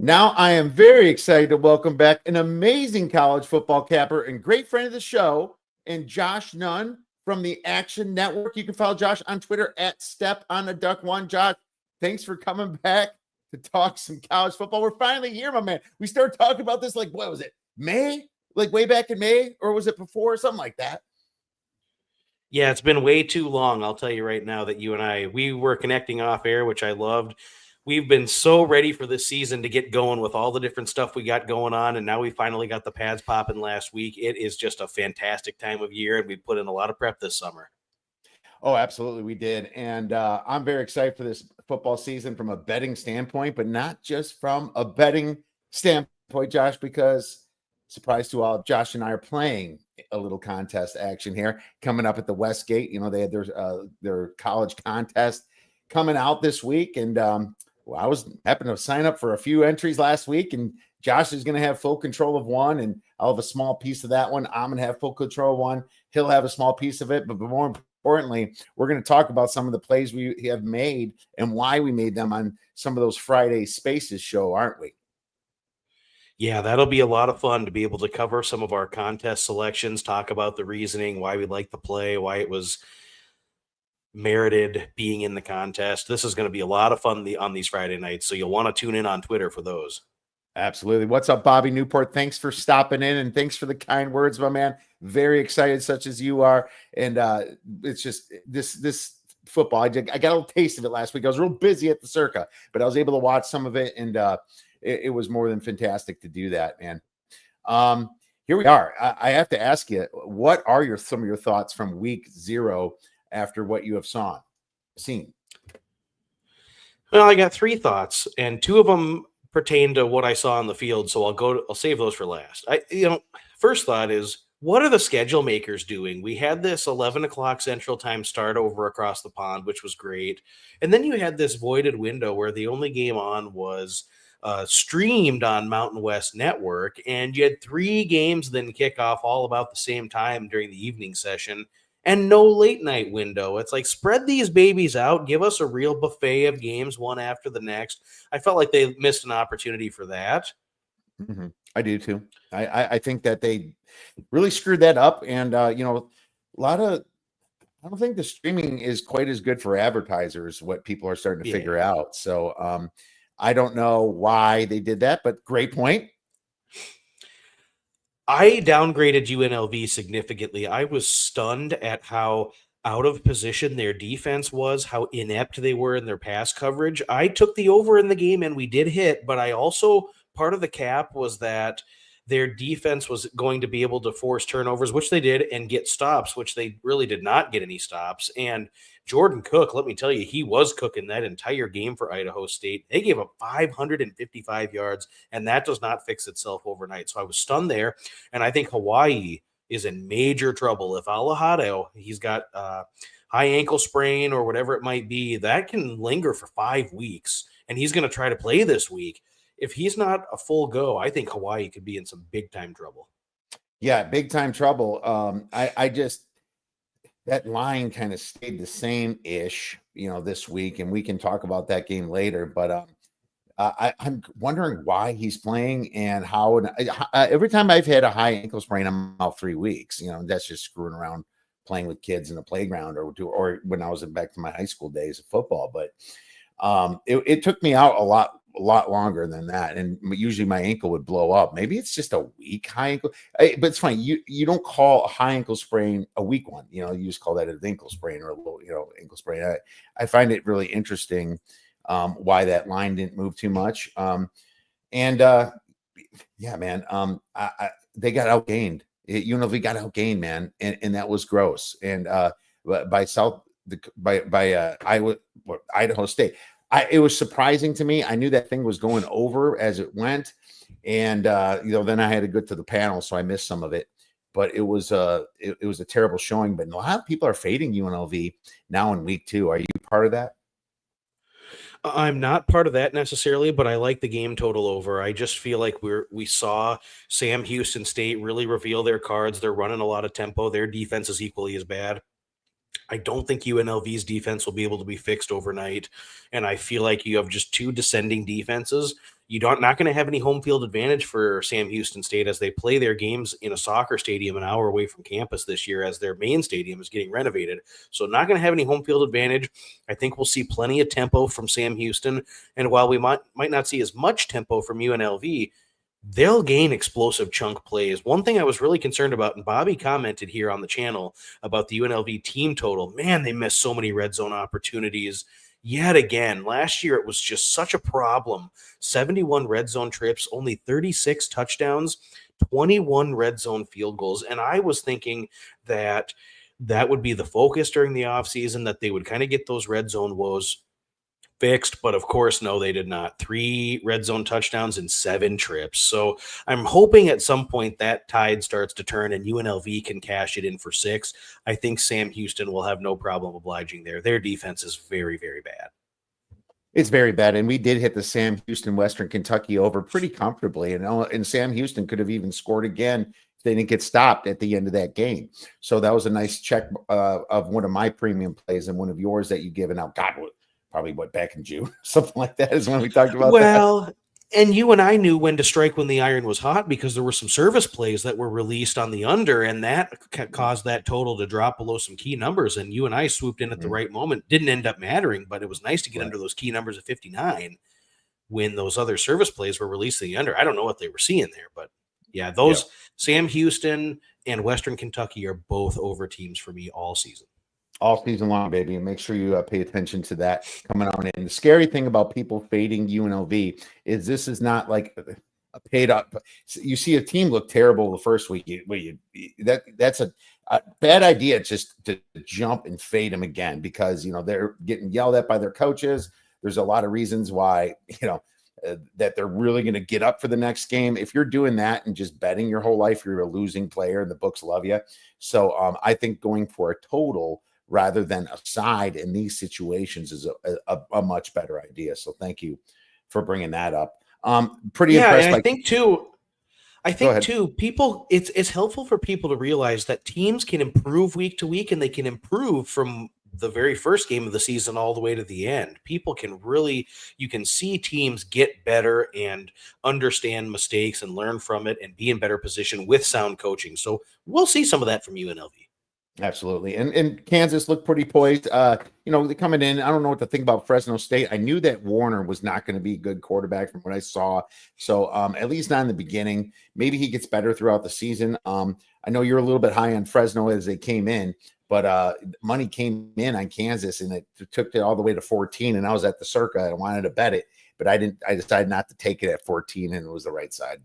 Now I am very excited to welcome back an amazing college football capper and great friend of the show, and Josh Nunn from the Action Network. You can follow Josh on Twitter at StepOnTheDuck1. Josh, thanks for coming back to talk some college football. We're finally here, my man. We started talking about this what was it, May? Like way back in May, or was it before? Something like that. Yeah, it's been way too long. I'll tell you right now that we were connecting off air, which I loved. We've been so ready for this season to get going with all the different stuff we got going on. And now we finally got the pads popping last week. It is just a fantastic time of year. And we put in a lot of prep this summer. Oh, absolutely. We did. And I'm very excited for this football season from a betting standpoint, but not just from a betting standpoint, Josh, because surprise to all, Josh and I are playing a little contest action here coming up at the Westgate. You know, they had their college contest coming out this week. And I was happened to sign up for a few entries last week, and Josh is going to have full control of one, and I'll have a small piece of that one. I'm going to have full control of one. He'll have a small piece of it, but more importantly, we're going to talk about some of the plays we have made and why we made them on some of those Friday Spaces show, aren't we? Yeah, that'll be a lot of fun to be able to cover some of our contest selections, talk about the reasoning, why we like the play, why it was merited being in the contest. This is going to be a lot of fun on these Friday nights, so you'll want to tune in on Twitter for those. Absolutely. What's up, Bobby Newport? Thanks for stopping in, and thanks for the kind words, my man. Very excited, such as you are. And it's just this football. I got a little taste of it last week. I was real busy at the Circa, but I was able to watch some of it, and it was more than fantastic to do that, man. Here we are. I have to ask you, what are some of your thoughts from week 0 after what you have seen? Well, I got 3 thoughts, and 2 of them pertain to what I saw on the field, so I'll save those for last. First thought is, what are the schedule makers doing? We had this 11 o'clock Central Time start over across the pond, which was great, and then you had this voided window where the only game on was streamed on Mountain West Network, and you had 3 games then kick off all about the same time during the evening session, and no late night window. It's like, spread these babies out, give us a real buffet of games one after the next. I felt like they missed an opportunity for that. Mm-hmm. I do too. I think that they really screwed that up, and I don't think the streaming is quite as good for advertisers, what people are starting to figure out. So I don't know why they did that, but great point. I downgraded UNLV significantly. I was stunned at how out of position their defense was, how inept they were in their pass coverage. I took the over in the game, and we did hit, but I also, part of the cap was that their defense was going to be able to force turnovers, which they did, and get stops, which they really did not get any stops. And Jordan Cook, let me tell you, he was cooking that entire game for Idaho State. They gave up 555 yards, and that does not fix itself overnight. So I was stunned there, and I think Hawaii is in major trouble. If Alejado, he's got high ankle sprain or whatever it might be, that can linger for 5 weeks, and he's going to try to play this week. If he's not a full go, I think Hawaii could be in some big time trouble. Yeah, big time trouble. I just, that line kind of stayed the same ish, this week, and we can talk about that game later. But I'm wondering why he's playing and how. Every time I've had a high ankle sprain, I'm out 3 weeks. That's just screwing around playing with kids in the playground, or when I was back to my high school days of football. But it took me out a lot longer than that, and usually my ankle would blow up. Maybe it's just a weak high ankle, but it's funny, you don't call a high ankle sprain a weak one. You just call that an ankle sprain or a little ankle sprain. I find it really interesting why that line didn't move too much. Yeah, man, they got outgained. UNLV got outgained, man, and that was gross. And by Idaho State. It was surprising to me. I knew that thing was going over as it went, and then I had to go to the panel, so I missed some of it. But it was a terrible showing. But a lot of people are fading UNLV now in week 2. Are you part of that? I'm not part of that necessarily, but I like the game total over. I just feel like we saw Sam Houston State really reveal their cards. They're running a lot of tempo. Their defense is equally as bad. I don't think UNLV's defense will be able to be fixed overnight, and I feel like you have just 2 descending defenses. You're not going to have any home field advantage for Sam Houston State as they play their games in a soccer stadium an hour away from campus this year as their main stadium is getting renovated. So not going to have any home field advantage. I think we'll see plenty of tempo from Sam Houston. And while we might not see as much tempo from UNLV, they'll gain explosive chunk plays. One thing I was really concerned about, and Bobby commented here on the channel about the UNLV team total, man, they missed so many red zone opportunities yet again. Last year, it was just such a problem. 71 red zone trips, only 36 touchdowns, 21 red zone field goals. And I was thinking that would be the focus during the offseason, that they would kind of get those red zone woes fixed, but of course, no, they did not. 3 red zone touchdowns and 7 trips. So I'm hoping at some point that tide starts to turn and UNLV can cash it in for 6. I think Sam Houston will have no problem obliging there. Their defense is very, very bad. It's very bad, and we did hit the Sam Houston Western Kentucky over pretty comfortably, and Sam Houston could have even scored again if they didn't get stopped at the end of that game. So that was a nice check of one of my premium plays and one of yours that you've given out. God, probably back in June, something like that is when we talked about that. Well, and you and I knew when to strike when the iron was hot because there were some service plays that were released on the under, and that caused that total to drop below some key numbers. And you and I swooped in at the right moment. Didn't end up mattering, but it was nice to get under those key numbers of 59 when those other service plays were released to the under. I don't know what they were seeing there, but yeah, Sam Houston and Western Kentucky are both over teams for me all season. All season long, baby, and make sure you pay attention to that coming on in. The scary thing about people fading UNLV is this is not like a paid up. You see a team look terrible the first week. That's a bad idea just to jump and fade them again because they're getting yelled at by their coaches. There's a lot of reasons why that they're really going to get up for the next game. If you're doing that and just betting your whole life, you're a losing player, and the books love you. So I think going for a total rather than a side in these situations is a much better idea. So thank you for bringing that up. Pretty impressed. And I think too, people, it's helpful for people to realize that teams can improve week to week, and they can improve from the very first game of the season all the way to the end. People can you can see teams get better and understand mistakes and learn from it and be in better position with sound coaching. So we'll see some of that from UNLV. Absolutely. And Kansas looked pretty poised. They're coming in. I don't know what to think about Fresno State. I knew that Warner was not going to be a good quarterback from what I saw. So at least not in the beginning. Maybe he gets better throughout the season. I know you're a little bit high on Fresno as they came in, but money came in on Kansas and it took it all the way to 14. And I was at the Circa. I wanted to bet it, but I decided not to take it at 14, and it was the right side.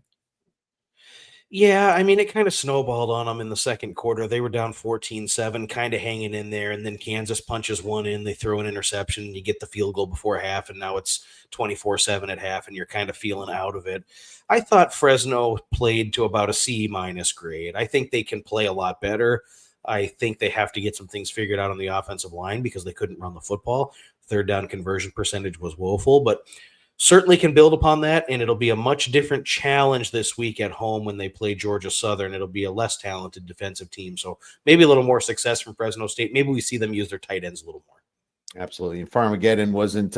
Yeah, I mean, it kind of snowballed on them in the second quarter. They were down 14-7, kind of hanging in there, and then Kansas punches one in. They throw an interception, and you get the field goal before half, and now it's 24-7 at half, and you're kind of feeling out of it. I thought Fresno played to about a C- grade. I think they can play a lot better. I think they have to get some things figured out on the offensive line because they couldn't run the football. Third down conversion percentage was woeful, but certainly can build upon that, and it'll be a much different challenge this week at home when they play Georgia Southern. It'll be a less talented defensive team, so maybe a little more success from Fresno State. Maybe we see them use their tight ends a little more. Absolutely. And Farmageddon wasn't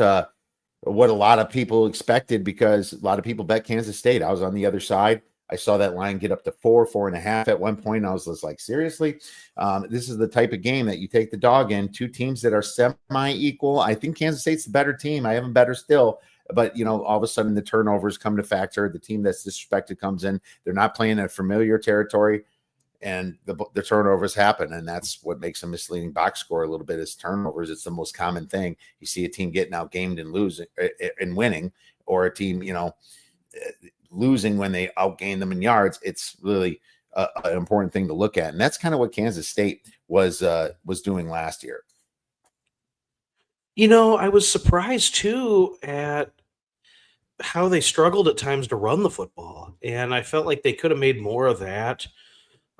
what a lot of people expected because a lot of people bet Kansas State. I was on the other side. I saw that line get up to 4.5 at one point. I was just like, seriously? This is the type of game that you take the dog in. Two teams that are semi-equal. I think Kansas State's the better team. I have them better still. But, all of a sudden the turnovers come to factor. The team that's disrespected comes in. They're not playing in familiar territory, and the turnovers happen. And that's what makes a misleading box score a little bit is turnovers. It's the most common thing. You see a team getting outgamed and losing and winning, or a team, losing when they outgain them in yards. It's really an important thing to look at. And that's kind of what Kansas State was doing last year. I was surprised too at how they struggled at times to run the football. And I felt like they could have made more of that.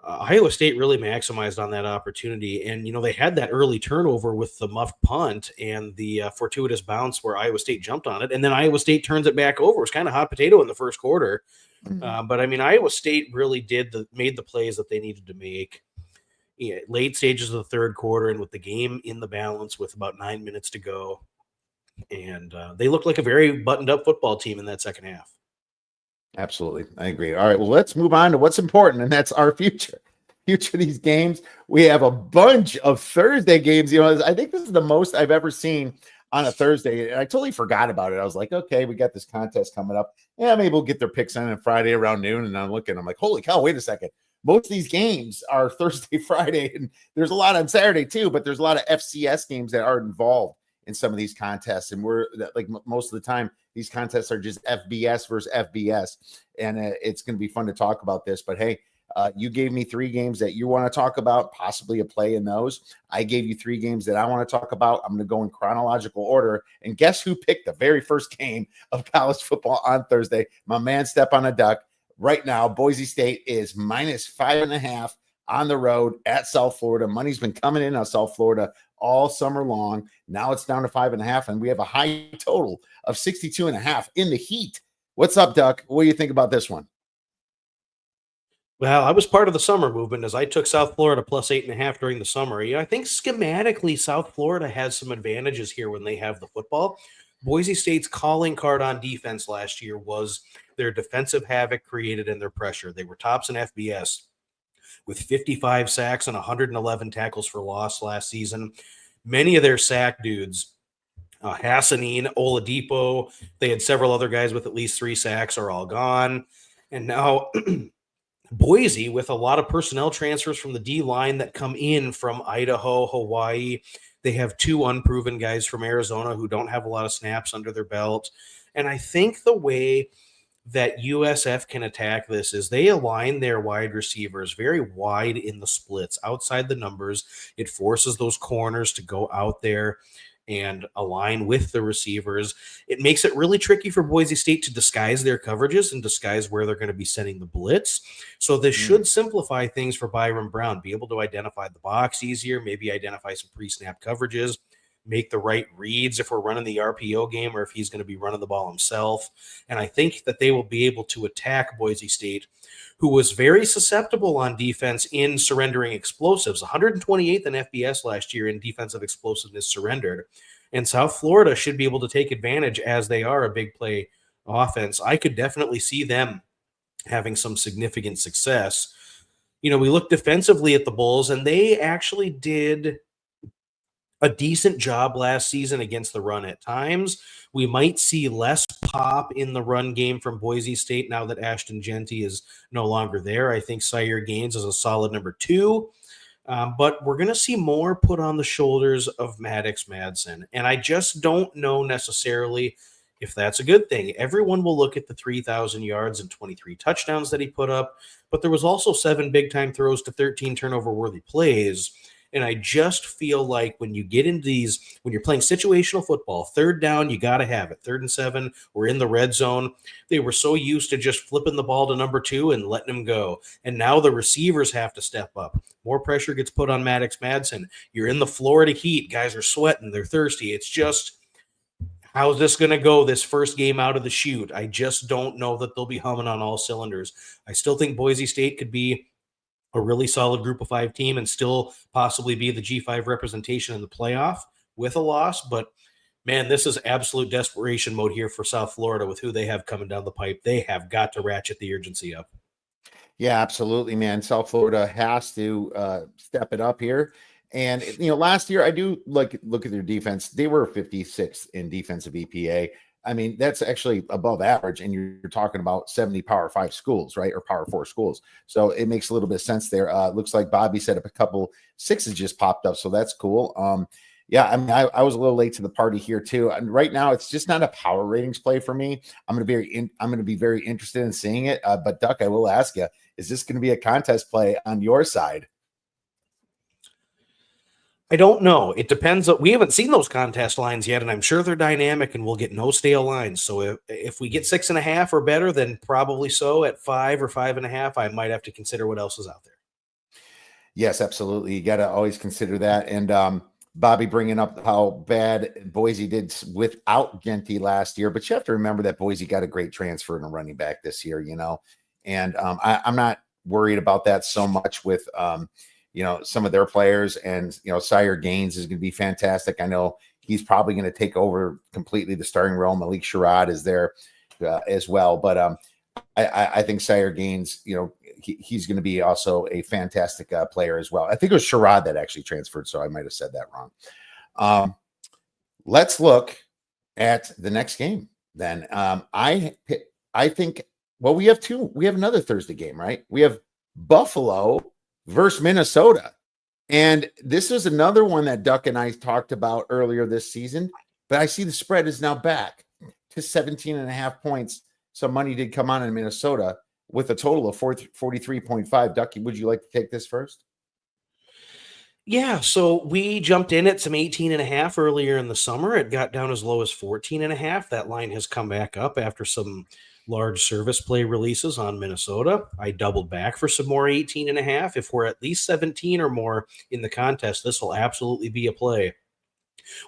Iowa State really maximized on that opportunity. And, they had that early turnover with the muffed punt and the fortuitous bounce where Iowa State jumped on it. And then Iowa State turns it back over. It was kind of hot potato in the first quarter. Mm-hmm. But I mean, Iowa State really made the plays that they needed to make. Late stages of the third quarter and with the game in the balance with about 9 minutes to go. And they looked like a very buttoned up football team in that second half. Absolutely. I agree. All right. Well, let's move on to what's important, and that's our future. Future of these games. We have a bunch of Thursday games. I think this is the most I've ever seen on a Thursday. And I totally forgot about it. I was like, okay, we got this contest coming up. Yeah, maybe we'll get their picks on Friday around noon. And I'm looking, I'm like, holy cow, wait a second. Most of these games are Thursday, Friday, and there's a lot on Saturday too, but there's a lot of FCS games that are involved in some of these contests. And we're like most of the time, these contests are just FBS versus FBS. And it's going to be fun to talk about this. But hey, you gave me 3 games that you want to talk about, possibly a play in those. I gave you 3 games that I want to talk about. I'm going to go in chronological order. And guess who picked the very first game of college football on Thursday? My man, Step on a Duck. Right now, Boise State is -5.5 on the road at South Florida. Money's been coming in on South Florida all summer long. Now it's down to 5.5, and we have a high total of 62.5 in the heat. What's up, Duck? What do you think about this one? Well, I was part of the summer movement as I took South Florida plus 8.5 during the summer. I think schematically, South Florida has some advantages here when they have the football. Boise State's calling card on defense last year was their defensive havoc created in their pressure. They were tops in FBS with 55 sacks and 111 tackles for loss last season. Many of their sack dudes, Hassanin, Oladipo, they had several other guys with at least 3 sacks, are all gone. And now Boise, with a lot of personnel transfers from the D line that come in from Idaho, Hawaii. They have 2 unproven guys from Arizona who don't have a lot of snaps under their belt. And I think the way that USF can attack this is they align their wide receivers very wide in the splits, outside the numbers. It forces those corners to go out there and align with the receivers. It makes it really tricky for Boise State to disguise their coverages and disguise where they're going to be setting the blitz. So this should simplify things for Byron Brown, be able to identify the box easier, maybe identify some pre-snap coverages, make the right reads if we're running the RPO game or if he's going to be running the ball himself. And I think that they will be able to attack Boise State, who was very susceptible on defense in surrendering explosives, 128th in FBS last year in defensive explosiveness surrendered. And South Florida should be able to take advantage as they are a big play offense. I could definitely see them having some significant success. We look defensively at the Bulls, and they actually did a decent job last season against the run at times. We might see less pop in the run game from Boise State now that Ashton Genty is no longer there. I think Sire Gaines is a solid number 2. But we're going to see more put on the shoulders of Maddox Madsen. And I just don't know necessarily if that's a good thing. Everyone will look at the 3,000 yards and 23 touchdowns that he put up, but there was also 7 big-time throws to 13 turnover-worthy plays. And I just feel like when you get into these, when you're playing situational football, 3rd down, you got to have it. 3rd and 7, we're in the red zone. They were so used to just flipping the ball to number 2 and letting him go. And now the receivers have to step up. More pressure gets put on Maddox Madsen. You're in the Florida heat. Guys are sweating. They're thirsty. It's just, how's this going to go this first game out of the chute? I just don't know that they'll be humming on all cylinders. I still think Boise State could be a really solid group of 5 team and still possibly be the G5 representation in the playoff with a loss. But man, this is absolute desperation mode here for South Florida with who they have coming down the pipe. They have got to ratchet the urgency up. Yeah, absolutely, man. South Florida has to step it up here. And last year I do look at their defense. They were 56th in defensive EPA. I mean, that's actually above average, and you're talking about 70 Power 5 schools, right, or Power 4 schools. So it makes a little bit of sense there. Looks like Bobby set up a couple 6s just popped up, so that's cool. Yeah, I mean, I was a little late to the party here too. And right now, it's just not a power ratings play for me. I'm going to be very interested in seeing it. But Duck, I will ask you: is this going to be a contest play on your side? I don't know. It depends. We haven't seen those contest lines yet, and I'm sure they're dynamic and we'll get no stale lines. So if we get 6.5 or better, then probably so. At 5 or 5.5, I might have to consider what else is out there. Yes, absolutely. You got to always consider that. And Bobby bringing up how bad Boise did without Genty last year, but you have to remember that Boise got a great transfer and a running back this year, and I'm not worried about that so much with some of their players. And Sire Gaines is going to be fantastic. I know he's probably going to take over completely the starting role. Malik Sherrod is there as well, but I think Sire Gaines, he's going to be also a fantastic player as well. I think it was Sherrod that actually transferred, so I might have said that wrong. Let's look at the next game then. I think, well, we have another Thursday game, right? We have Buffalo versus Minnesota. And this was another one that Duck and I talked about earlier this season, but I see the spread is now back to 17.5 points. Some money did come on in Minnesota with a total of 43.5. Ducky, would you like to take this first? Yeah, so we jumped in at some 18.5 earlier in the summer. It got down as low as 14.5. That line has come back up after some large service play releases on Minnesota. I doubled back for some more 18.5. If we're at least 17 or more in the contest, this will absolutely be a play.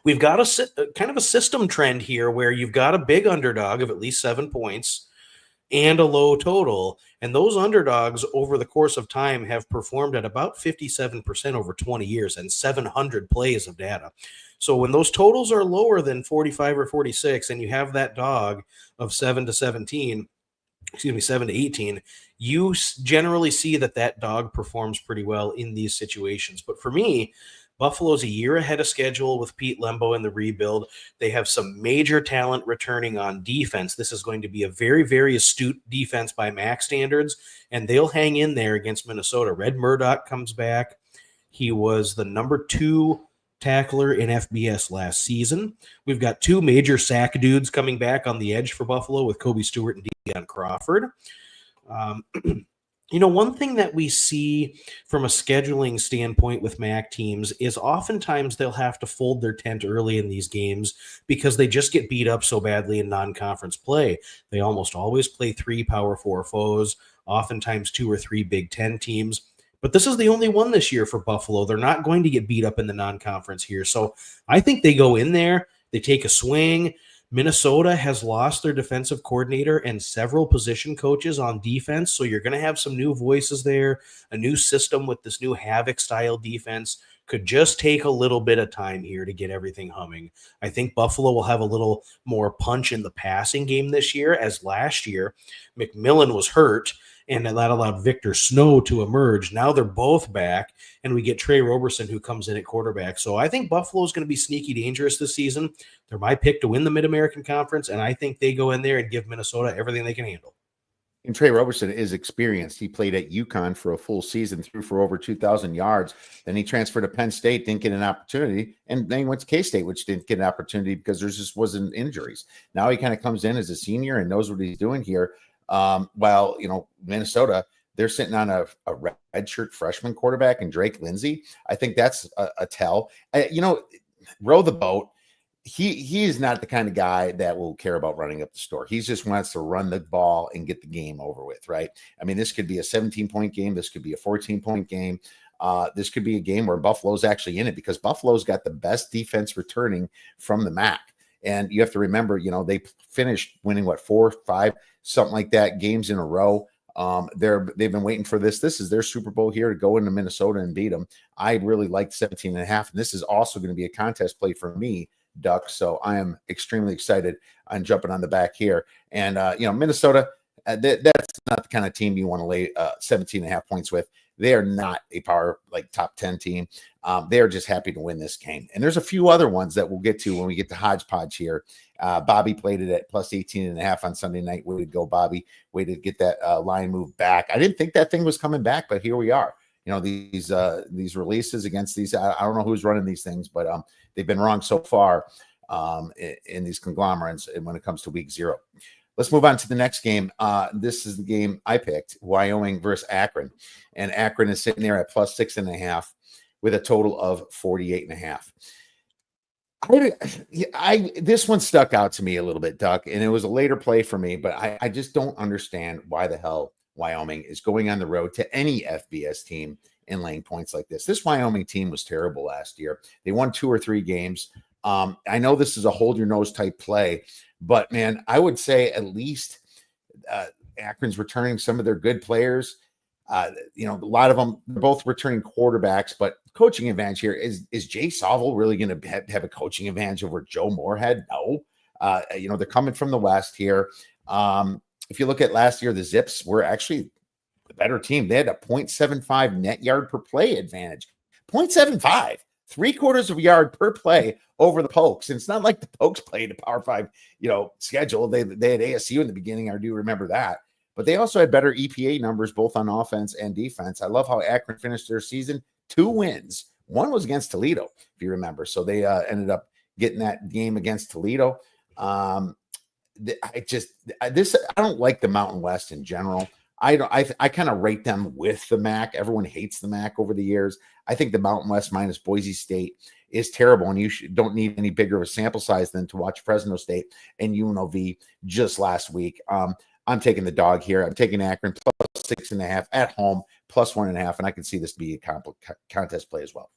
We've got a kind of a system trend here where you've got a big underdog of at least 7 points and a low total. And those underdogs over the course of time have performed at about 57% over 20 years and 700 plays of data. So when those totals are lower than 45 or 46 and you have that dog of 7 to 17, 7 to 18, you generally see that dog performs pretty well in these situations. But for me, Buffalo's a year ahead of schedule with Pete Lembo in the rebuild. They have some major talent returning on defense. This is going to be a very, very astute defense by MAC standards, and they'll hang in there against Minnesota. Red Murdoch comes back. He was the number 2 tackler in FBS last season. We've got 2 major sack dudes coming back on the edge for Buffalo with Kobe Stewart and Deion Crawford. One thing that we see from a scheduling standpoint with MAC teams is oftentimes they'll have to fold their tent early in these games because they just get beat up so badly in non-conference play. They almost always play 3 Power 4 foes, oftentimes 2 or 3 Big Ten teams. But this is the only one this year for Buffalo. They're not going to get beat up in the non-conference here. So I think they go in there, they take a swing. Minnesota has lost their defensive coordinator and several position coaches on defense, so you're going to have some new voices there. A new system with this new Havoc-style defense could just take a little bit of time here to get everything humming. I think Buffalo will have a little more punch in the passing game this year, as last year McMillan was hurt, and that allowed Victor Snow to emerge. Now they're both back, and we get Trey Roberson, who comes in at quarterback. So I think Buffalo is going to be sneaky dangerous this season. They're my pick to win the Mid-American Conference, and I think they go in there and give Minnesota everything they can handle. And Trey Roberson is experienced. He played at UConn for a full season, threw for over 2,000 yards. Then he transferred to Penn State, didn't get an opportunity. And then he went to K-State, which didn't get an opportunity because there just wasn't injuries. Now he kind of comes in as a senior and knows what he's doing here. While, Minnesota, they're sitting on a redshirt freshman quarterback and Drake Lindsay. I think that's a tell. Row the boat. He is not the kind of guy that will care about running up the score. He just wants to run the ball and get the game over with, right? I mean, this could be a 17-point game. This could be a 14-point game. This could be a game where Buffalo's actually in it because Buffalo's got the best defense returning from the MAC. And you have to remember, they finished winning 4 or 5, something like that, games in a row. They've been waiting for this. This is their Super Bowl here to go into Minnesota and beat them. I really liked 17.5. And this is also going to be a contest play for me, Duck. So I am extremely excited on jumping on the back here. And, Minnesota, that's not the kind of team you want to lay 17.5 points with. They are not a power, top 10 team. They are just happy to win this game. And there's a few other ones that we'll get to when we get to hodgepodge here. Bobby played it at plus 18.5 on Sunday night. Way to go, Bobby. Way to get that line moved back. I didn't think that thing was coming back, but here we are. These releases against these, I don't know who's running these things, but they've been wrong so far in these conglomerates and when it comes to week 0. Let's move on to the next game. This is the game I picked, Wyoming versus Akron. And Akron is sitting there at plus 6.5 with a total of 48.5. This one stuck out to me a little bit, Duck, and it was a later play for me, but I just don't understand why the hell Wyoming is going on the road to any FBS team and laying points like this. This Wyoming team was terrible last year. They won 2 or 3 games. I know this is a hold your nose type play, but man, I would say at least Akron's returning some of their good players. A lot of them, they're both returning quarterbacks, but coaching advantage here is Jay Sawville really going to have a coaching advantage over Joe Moorhead? No. They're coming from the West here. if you look at last year, the Zips were actually the better team. They had a 0.75 net yard per play advantage. 0.75, 3/4 of a yard per play over the Pokes. And it's not like the Pokes played a Power 5, schedule. They had ASU in the beginning. I do remember that. But they also had better EPA numbers both on offense and defense. I love how Akron finished their season. 2 wins. One was against Toledo, if you remember. So they ended up getting that game against Toledo. I don't like the Mountain West in general. I kind of rate them with the MAC. Everyone hates the MAC over the years. I think the Mountain West minus Boise State is terrible, and you don't need any bigger of a sample size than to watch Fresno State and UNLV just last week. I'm taking the dog here. I'm taking Akron plus 6.5 at home, plus 1.5, and I can see this be a contest play as well.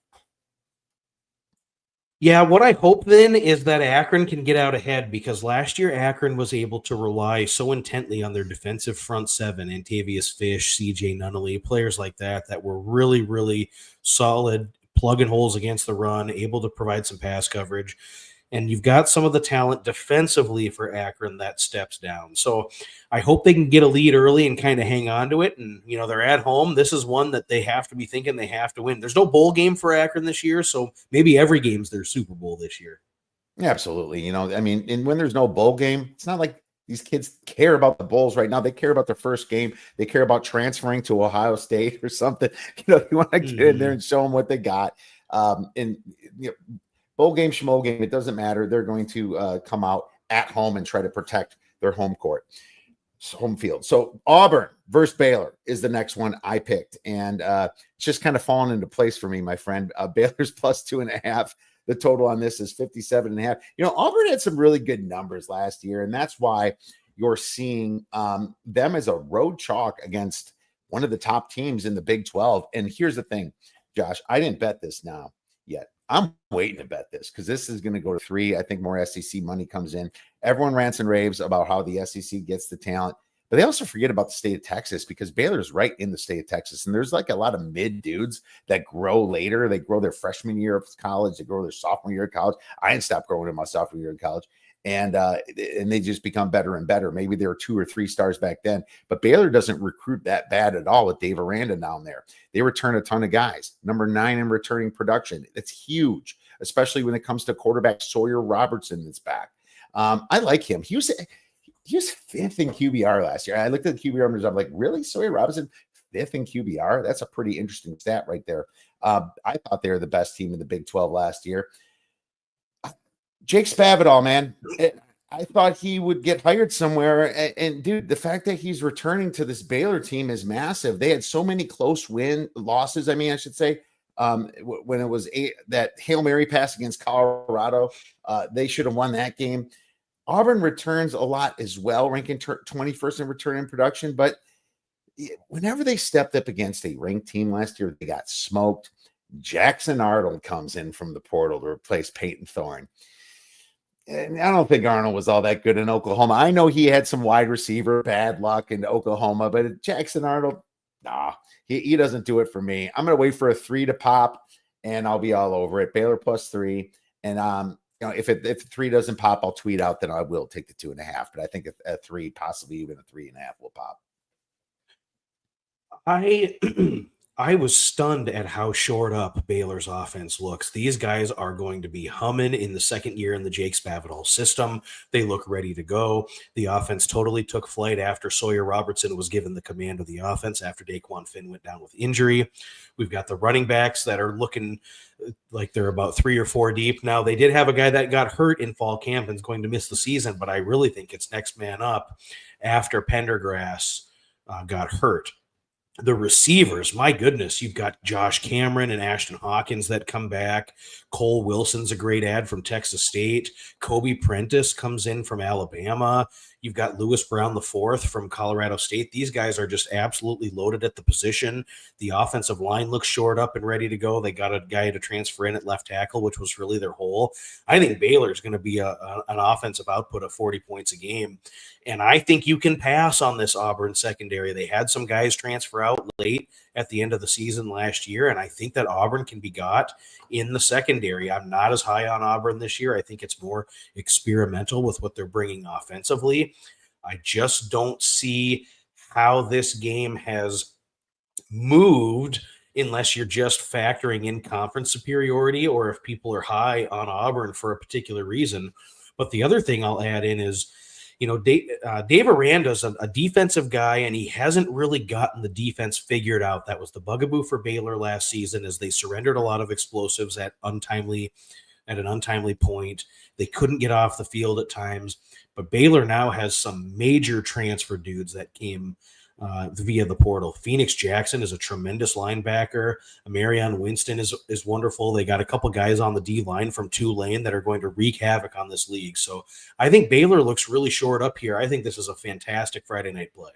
Yeah, what I hope then is that Akron can get out ahead, because last year Akron was able to rely so intently on their defensive front seven, Antavius Fish, CJ Nunnally, players like that were really, really solid, plugging holes against the run, able to provide some pass coverage. And you've got some of the talent defensively for Akron that steps down. So I hope they can get a lead early and kind of hang on to it. And, they're at home. This is one that they have to be thinking they have to win. There's no bowl game for Akron this year, so maybe every game's their Super Bowl this year. Absolutely. And when there's no bowl game, it's not like these kids care about the bowls right now. They care about their first game. They care about transferring to Ohio State or something. You want to get in there and show them what they got. Bowl game, schmo game, it doesn't matter. They're going to come out at home and try to protect their home field. So Auburn versus Baylor is the next one I picked. And it's just kind of fallen into place for me, my friend. Baylor's plus 2.5. The total on this is 57.5. Auburn had some really good numbers last year, and that's why you're seeing them as a road chalk against one of the top teams in the Big 12. And here's the thing, Josh, I didn't bet this now yet. I'm waiting to bet this because this is going to go to 3. I think more SEC money comes in. Everyone rants and raves about how the SEC gets the talent, but they also forget about the state of Texas, because Baylor's right in the state of Texas. And there's like a lot of mid dudes that grow later. They grow their freshman year of college. They grow their sophomore year of college. I didn't stop growing in my sophomore year of college. And they just become better and better. Maybe they were 2 or 3 stars back then, but Baylor doesn't recruit that bad at all with Dave Aranda down there. They return a ton of guys. Number 9 in returning production. It's huge, especially when it comes to quarterback Sawyer Robertson that's back. I like him. He was 5th in QBR last year. I looked at the QBR numbers. I'm like, really? Sawyer Robertson, 5th in QBR? That's a pretty interesting stat right there. I thought they were the best team in the Big 12 last year. Jake Spavital, man. I thought he would get hired somewhere. And dude, the fact that he's returning to this Baylor team is massive. They had so many close losses. I should say, when it was that Hail Mary pass against Colorado, they should have won that game. Auburn returns a lot as well, ranking 21st in return in production. But whenever they stepped up against a ranked team last year, they got smoked. Jackson Arnold comes in from the portal to replace Peyton Thorne. And I don't think Arnold was all that good in Oklahoma. I know he had some wide receiver bad luck in Oklahoma, but Jackson Arnold, he doesn't do it for me. I'm going to wait for a 3 to pop, and I'll be all over it. Baylor plus 3. And, if 3 doesn't pop, I'll tweet out that I will take the 2.5. But I think a 3, possibly even a 3.5 will pop. I was stunned at how short up Baylor's offense looks. These guys are going to be humming in the second year in the Jake Spavital system. They look ready to go. The offense totally took flight after Sawyer Robertson was given the command of the offense after Daquan Finn went down with injury. We've got the running backs that are looking like they're about 3 or 4 deep. Now, they did have a guy that got hurt in fall camp and is going to miss the season, but I really think it's next man up after Pendergrass got hurt. The receivers, my goodness, you've got Josh Cameron and Ashton Hawkins that come back. Cole Wilson's a great ad from Texas State. Kobe Prentice comes in from Alabama. You've got Lewis Brown IV from Colorado State. These guys are just absolutely loaded at the position. The offensive line looks shored up and ready to go. They got a guy to transfer in at left tackle, which was really their hole. I think Baylor is going to be an offensive output of 40 points a game. And I think you can pass on this Auburn secondary. They had some guys transfer out late at the end of the season last year, and I think that Auburn can be got in the secondary. I'm not as high on Auburn this year. I think it's more experimental with what they're bringing offensively. I just don't see how this game has moved unless you're just factoring in conference superiority or if people are high on Auburn for a particular reason. But the other thing I'll add in is, Dave Aranda's a defensive guy, and he hasn't really gotten the defense figured out. That was the bugaboo for Baylor last season, as they surrendered a lot of explosives at an untimely point. They couldn't get off the field at times. But Baylor now has some major transfer dudes that came via the portal. Phoenix Jackson is a tremendous linebacker. Marion Winston is wonderful. They got a couple guys on the D line from Tulane that are going to wreak havoc on this league. So I think Baylor looks really short up here. I think this is a fantastic Friday night play.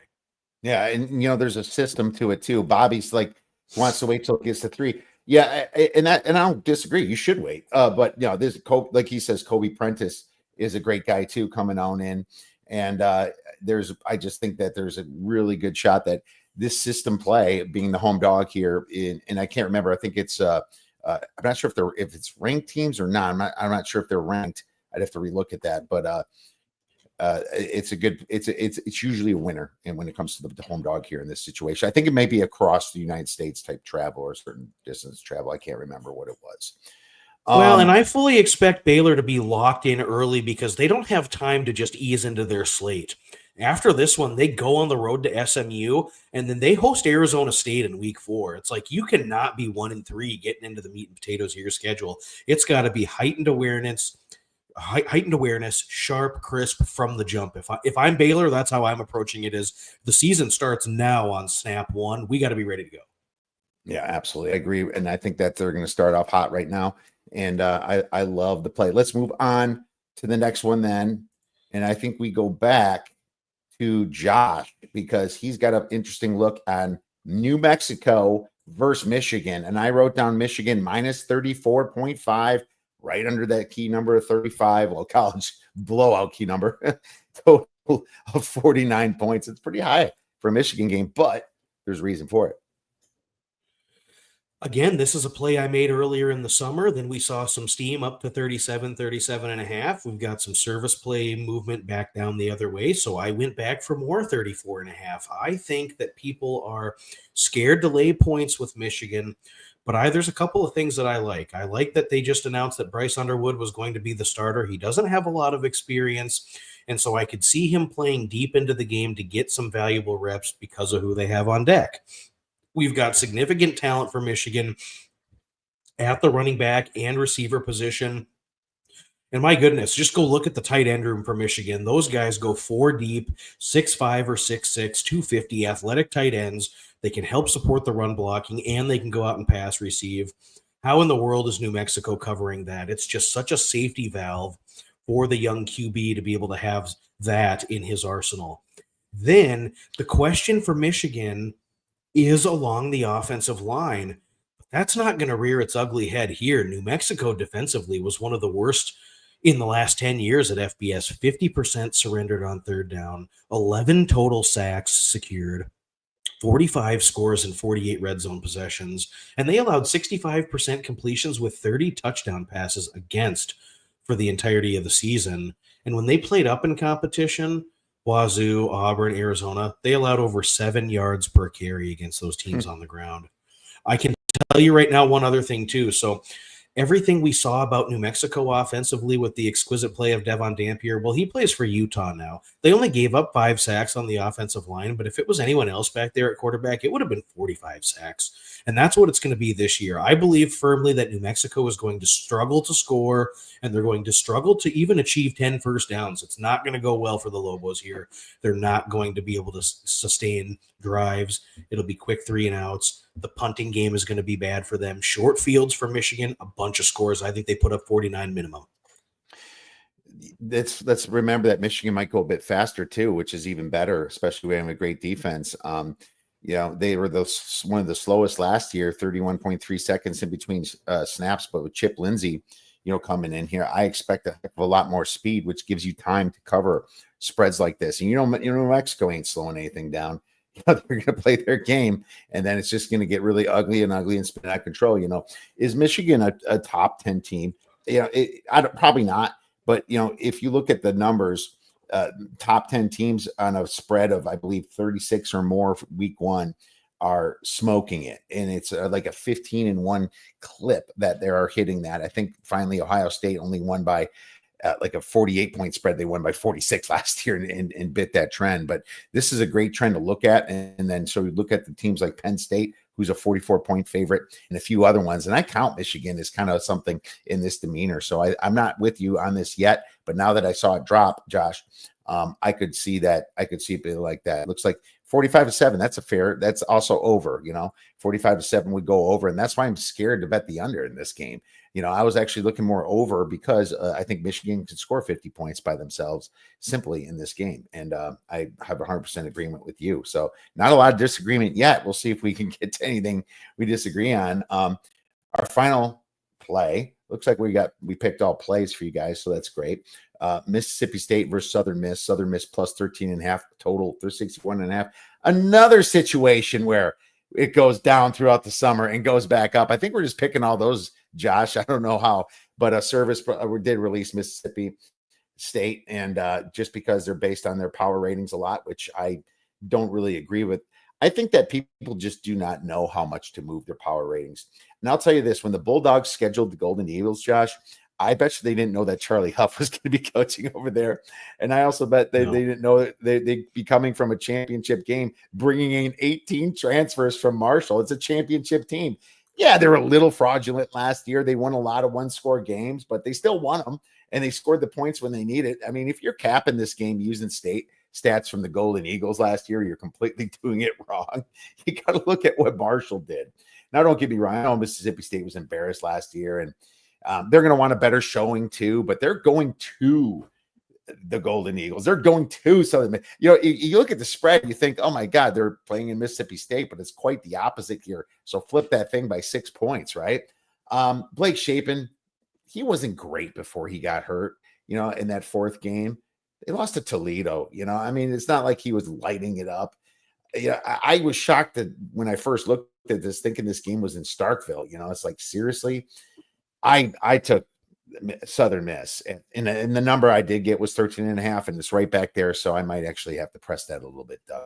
Yeah, and there's a system to it too. Bobby's like wants to wait till it gets to 3. Yeah, and I don't disagree. You should wait. But this like he says, Kobe Prentice is a great guy too coming on in. And I just think that there's a really good shot that this system play, being the home dog here, and I can't remember. I think it's I'm not sure if it's ranked teams or not. I'm not sure if they're ranked. I'd have to relook at that. But it's usually a winner. And when it comes to the home dog here in this situation, I think it may be across the United States type travel or a certain distance travel. I can't remember what it was. Well, and I fully expect Baylor to be locked in early because they don't have time to just ease into their slate. After this one, they go on the road to SMU, and then they host Arizona State in week 4. It's like you cannot be 1-3 getting into the meat and potatoes of your schedule. It's got to be heightened awareness, sharp, crisp from the jump. If I'm Baylor, that's how I'm approaching it. Is the season starts now on snap 1. We got to be ready to go. Yeah, absolutely. I agree. And I think that they're going to start off hot right now. And I love the play. Let's move on to the next one then. And I think we go back to Josh because he's got an interesting look on New Mexico versus Michigan. And I wrote down Michigan minus 34.5, right under that key number of 35. Well, college blowout key number, total of 49 points. It's pretty high for a Michigan game, but there's reason for it. Again, this is a play I made earlier in the summer. Then we saw some steam up to 37 and a half. We've got some service play movement back down the other way. So I went back for more 34 and a half. I think that people are scared to lay points with Michigan, but there's a couple of things that I like. I like that they just announced that Bryce Underwood was going to be the starter. He doesn't have a lot of experience, and so I could see him playing deep into the game to get some valuable reps because of who they have on deck. We've got significant talent for Michigan at the running back and receiver position. And my goodness, just go look at the tight end room for Michigan. Those guys go 4 deep, 6'5" or 6'6", 250 athletic tight ends. They can help support the run blocking, and they can go out and pass receive. How in the world is New Mexico covering that? It's just such a safety valve for the young QB to be able to have that in his arsenal. Then the question for Michigan is along the offensive line. That's not going to rear its ugly head here. New Mexico defensively was one of the worst in the last 10 years at FBS. 50% surrendered on third down, 11 total sacks secured, 45 scores and 48 red zone possessions, and they allowed 65% completions with 30 touchdown passes against for the entirety of the season. And when they played up in competition, Wazoo, Auburn, Arizona, they allowed over 7 yards per carry against those teams on the ground. I can tell you right now one other thing too. So everything we saw about New Mexico offensively with the exquisite play of Devon Dampier, well, he plays for Utah now. They only gave up 5 sacks on the offensive line, but if it was anyone else back there at quarterback, it would have been 45 sacks. And that's what it's going to be this year. I believe firmly that New Mexico is going to struggle to score, and they're going to struggle to even achieve 10 first downs. It's not going to go well for the Lobos here. They're not going to be able to sustain drives. It'll be quick 3 and outs. The punting game is going to be bad for them. Short fields for Michigan, a bunch of scores. I think they put up 49 minimum. Let's remember that Michigan might go a bit faster too, which is even better, especially when they have a great defense. They were one of the slowest last year, 31.3 seconds in between snaps. But with Chip Lindsey, coming in here, I expect a lot more speed, which gives you time to cover spreads like this. And New Mexico ain't slowing anything down. They're going to play their game, and then it's just going to get really ugly and spin out of control. Is Michigan a top 10 team? Probably not. But if you look at the numbers, top 10 teams on a spread of, I believe, 36 or more for week one are smoking it. And it's like a 15-1 clip that they are hitting that. I think finally Ohio State only won by like a 48-point spread. They won by 46 last year and bit that trend. But this is a great trend to look at. And then so we look at the teams like Penn State, who's a 44-point favorite, and a few other ones. And I count Michigan as kind of something in this demeanor. So I'm not with you on this yet. But now that I saw it drop, Josh, I could see that. I could see it like that. It looks like 45-7. That's a fair. That's also over. 45-7 would go over, and that's why I'm scared to bet the under in this game. I was actually looking more over because I think Michigan could score 50 points by themselves simply in this game, and I have 100% agreement with you. So not a lot of disagreement yet. We'll see if we can get to anything we disagree on. Our final play looks like we picked all plays for you guys, so that's great. Mississippi State versus Southern Miss. Southern Miss plus 13.5 total, 61.5. Another situation where it goes down throughout the summer and goes back up. I think we're just picking all those, Josh. I don't know how, but a service did release Mississippi State, and just because they're based on their power ratings a lot, which I don't really agree with. I think that people just do not know how much to move their power ratings. And I'll tell you this, when the Bulldogs scheduled the Golden Eagles, Josh, I bet you they didn't know that Charlie Huff was going to be coaching over there. And I also bet they didn't know that they'd be coming from a championship game, bringing in 18 transfers from Marshall. It's a championship team. Yeah, they were a little fraudulent last year. They won a lot of one-score games, but they still won them, and they scored the points when they needed. I mean, if you're capping this game using stats from the Golden Eagles last year, you're completely doing it wrong. You got to look at what Marshall did. Now, don't get me wrong. I know Mississippi State was embarrassed last year, and they're going to want a better showing too, but they're going to the Golden Eagles. They're going to Southern Miss. You look at the spread, you think, oh my God, they're playing in Mississippi State, but it's quite the opposite here. So flip that thing by 6 points, right? Blake Shapen, he wasn't great before he got hurt, in that fourth game. They lost to Toledo, I mean, it's not like he was lighting it up. I was shocked that when I first looked at this, thinking this game was in Starkville, it's like, seriously? I took Southern Miss, and the number I did get was 13.5, and it's right back there. So I might actually have to press that a little bit, Doug.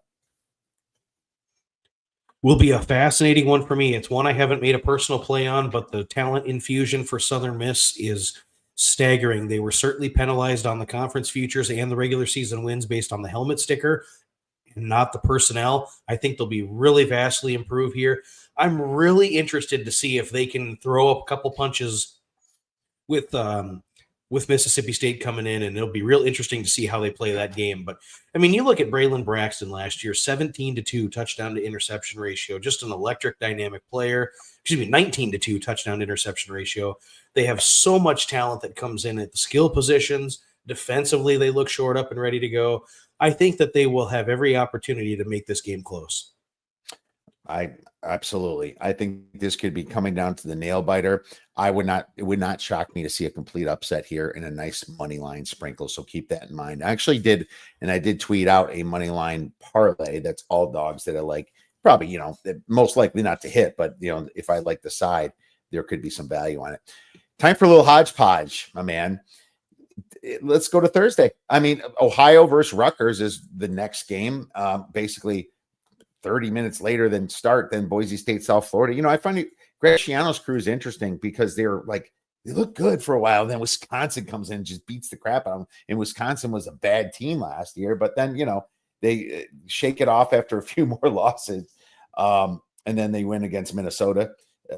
Will be a fascinating one for me. It's one I haven't made a personal play on, but the talent infusion for Southern Miss is staggering. They were certainly penalized on the conference futures and the regular season wins based on the helmet sticker and not the personnel. I think they'll be really vastly improved here. I'm really interested to see if they can throw up a couple punches with Mississippi State coming in, and it'll be real interesting to see how they play that game. But I mean, you look at Braylon Braxton last year, 17-2 touchdown to interception ratio, just an electric dynamic player. 19-2 touchdown to interception ratio. They have so much talent that comes in at the skill positions. Defensively, they look shored up and ready to go. I think that they will have every opportunity to make this game close. Absolutely. I think this could be coming down to the nail biter. It would not shock me to see a complete upset here and a nice money line sprinkle. So keep that in mind. I actually did, and I did tweet out a money line parlay. That's all dogs that I like. Probably, most likely not to hit, but if I like the side, there could be some value on it. Time for a little hodgepodge, my man. Let's go to Thursday. I mean, Ohio versus Rutgers is the next game. Basically 30 minutes later than Boise State, South Florida. I find Graciano's crew is interesting because they look good for a while. Then Wisconsin comes in and just beats the crap out of them. And Wisconsin was a bad team last year, but then, they shake it off after a few more losses. And then they win against Minnesota.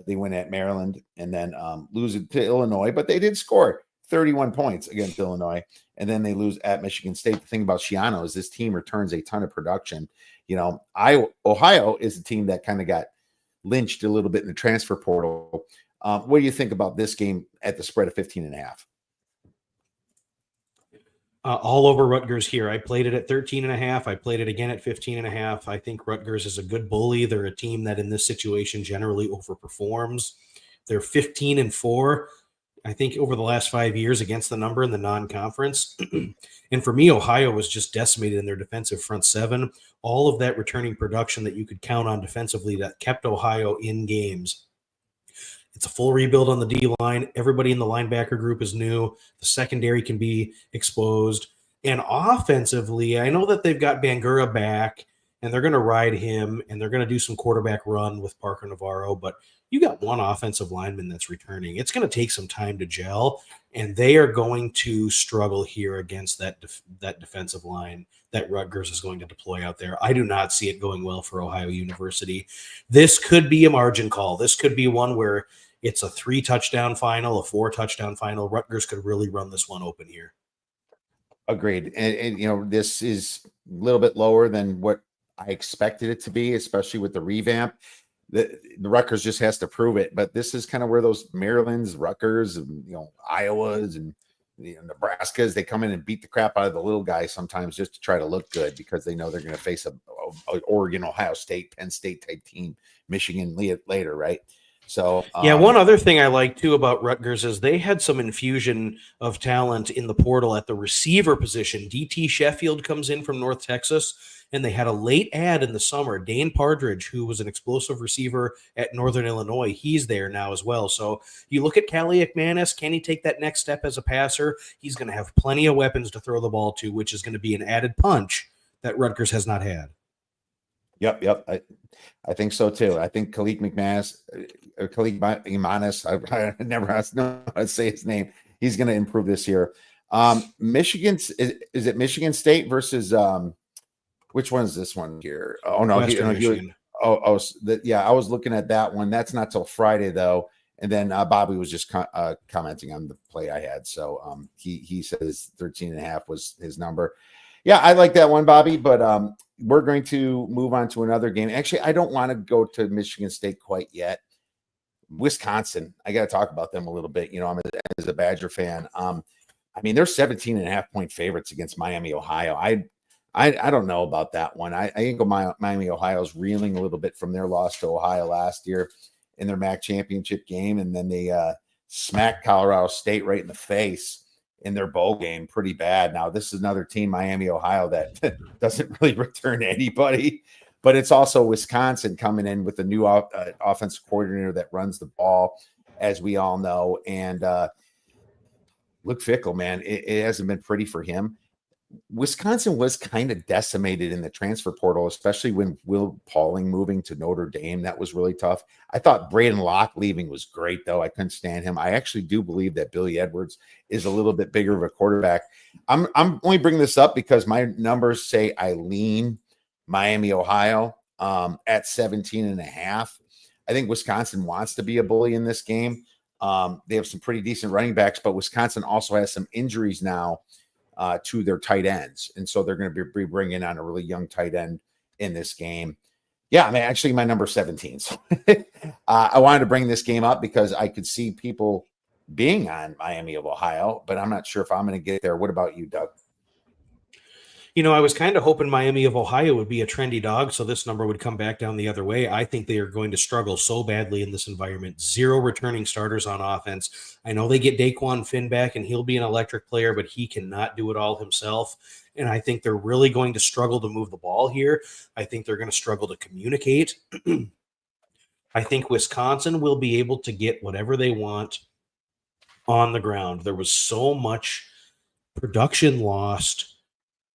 They win at Maryland and then lose it to Illinois, but they did score 31 points against Illinois. And then they lose at Michigan State. The thing about Schiano is this team returns a ton of production. Ohio is a team that kind of got lynched a little bit in the transfer portal. What do you think about this game at the spread of 15.5? All over Rutgers here. I played it at 13.5. I played it again at 15.5. I think Rutgers is a good bully. They're a team that in this situation generally overperforms. They're 15-4. I think over the last 5 years against the number in the non-conference. And for me, Ohio was just decimated in their defensive front seven. All of that returning production that you could count on defensively that kept Ohio in games. It's a full rebuild on the D line. Everybody in the linebacker group is new. The secondary can be exposed. And offensively, I know that they've got Bangura back, and they're going to ride him, and they're going to do some quarterback run with Parker Navarro, but you got one offensive lineman that's returning. It's going to take some time to gel, and they are going to struggle here against that defensive line that Rutgers is going to deploy out there. I do not see it going well for Ohio University. This could be a margin call. This could be one where it's a 3-touchdown final, a 4-touchdown final. Rutgers could really run this one open here. Agreed. And this is a little bit lower than what I expected it to be, especially with the revamp. The Rutgers just has to prove it. But this is kind of where those Marylands, Rutgers, and Iowas and Nebraskas, they come in and beat the crap out of the little guys sometimes just to try to look good because they know they're going to face a Oregon, Ohio State, Penn State type team, Michigan later, right? So one other thing I like too about Rutgers is they had some infusion of talent in the portal at the receiver position. DT Sheffield comes in from North Texas, and they had a late add in the summer. Dane Partridge, who was an explosive receiver at Northern Illinois, he's there now as well. So you look at Callie McManus, can he take that next step as a passer? He's going to have plenty of weapons to throw the ball to, which is going to be an added punch that Rutgers has not had. Yep. I think so too. I think Kalik McManus, I never know how to say his name. He's going to improve this year. Michigan's is it Michigan State versus which one is this one here? Oh no, Michigan. I was looking at that one. That's not till Friday though. And then Bobby was just commenting on the play I had. So he says 13.5 was his number. Yeah, I like that one, Bobby, but we're going to move on to another game. Actually, I don't want to go to Michigan State quite yet. Wisconsin, I got to talk about them a little bit. I'm as a Badger fan. They're 17.5-point favorites against Miami, Ohio. I don't know about that one. I think Miami, Ohio is reeling a little bit from their loss to Ohio last year in their MAC championship game, and then they smacked Colorado State right in the face in their bowl game pretty bad. Now, this is another team, Miami, Ohio, that doesn't really return anybody, but it's also Wisconsin coming in with a new offensive coordinator that runs the ball, as we all know. And Luke Fickell, man, it hasn't been pretty for him. Wisconsin was kind of decimated in the transfer portal, especially when Will Pauling moving to Notre Dame. That was really tough. I thought Braden Locke leaving was great, though. I couldn't stand him. I actually do believe that Billy Edwards is a little bit bigger of a quarterback. I'm only bringing this up because my numbers say I lean Miami, Ohio at 17.5. I think Wisconsin wants to be a bully in this game. They have some pretty decent running backs, but Wisconsin also has some injuries now to their tight ends. And so they're going to be bringing on a really young tight end in this game. Yeah, actually my number 17. So I wanted to bring this game up because I could see people being on Miami of Ohio, but I'm not sure if I'm going to get there. What about you, Doug? I was kind of hoping Miami of Ohio would be a trendy dog, so this number would come back down the other way. I think they are going to struggle so badly in this environment. 0 returning starters on offense. I know they get Daquan Finn back, and he'll be an electric player, but he cannot do it all himself. And I think they're really going to struggle to move the ball here. I think they're going to struggle to communicate. I think Wisconsin will be able to get whatever they want on the ground. There was so much production lost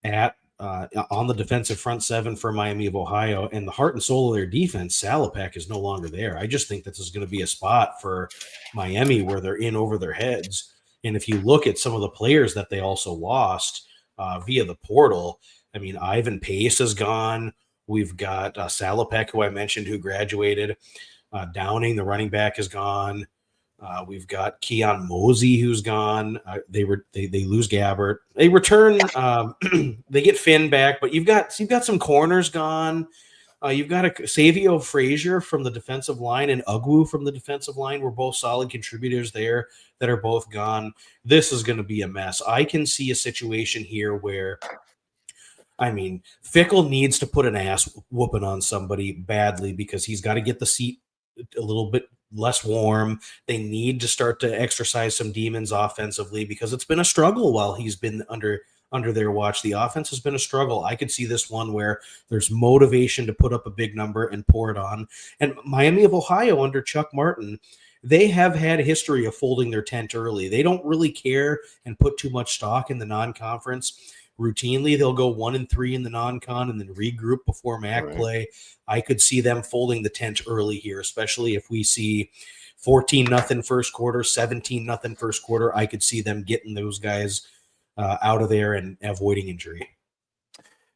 on the defensive front seven for Miami of Ohio, and the heart and soul of their defense, Salopek, is no longer there. I just think this is going to be a spot for Miami where they're in over their heads. And if you look at some of the players that they also lost via the portal, Ivan Pace is gone. We've got Salopek, who I mentioned, who graduated. Downing, the running back, is gone. We've got Keon Mosey, who's gone. They lose Gabbert. They return. They get Finn back, but you've got some corners gone. You've got a Savio Frazier from the defensive line and Ugwu from the defensive line. We're both solid contributors there that are both gone. This is going to be a mess. I can see a situation here where, Fickell needs to put an ass whooping on somebody badly because he's got to get the seat a little bit less warm. They need to start to exercise some demons offensively because it's been a struggle while he's been under their watch. The offense has been a struggle. I could see this one where there's motivation to put up a big number and pour it on. And Miami of Ohio under Chuck Martin, they have had a history of folding their tent early. They don't really care and put too much stock in the non-conference. routinely they'll go 1-3 in the non-con and then regroup before MAC play. I could see them folding the tent early here, especially if we see 14-0 first quarter, 17-0 first quarter. I could see them getting those guys out of there and avoiding injury.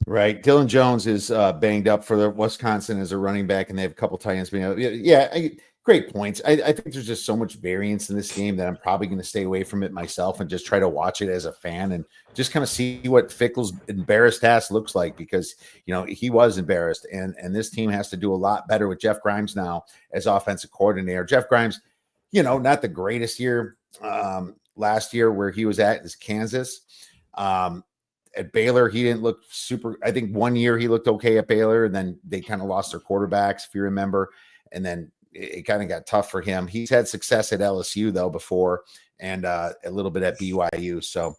Right. Dylan Jones is banged up for the Wisconsin as a running back, and they have a couple tight ends being out. Yeah, great points. I think there's just so much variance in this game that I'm probably going to stay away from it myself and just try to watch it as a fan and just kind of see what Fickle's embarrassed ass looks like, because, he was embarrassed, and this team has to do a lot better with Jeff Grimes now as offensive coordinator. Jeff Grimes, not the greatest year last year where he was at is Kansas. At Baylor, he didn't look super. I think 1 year he looked okay at Baylor, and then they kind of lost their quarterbacks, if you remember. And then it kind of got tough for him. He's had success at LSU, though, before, and a little bit at BYU. So,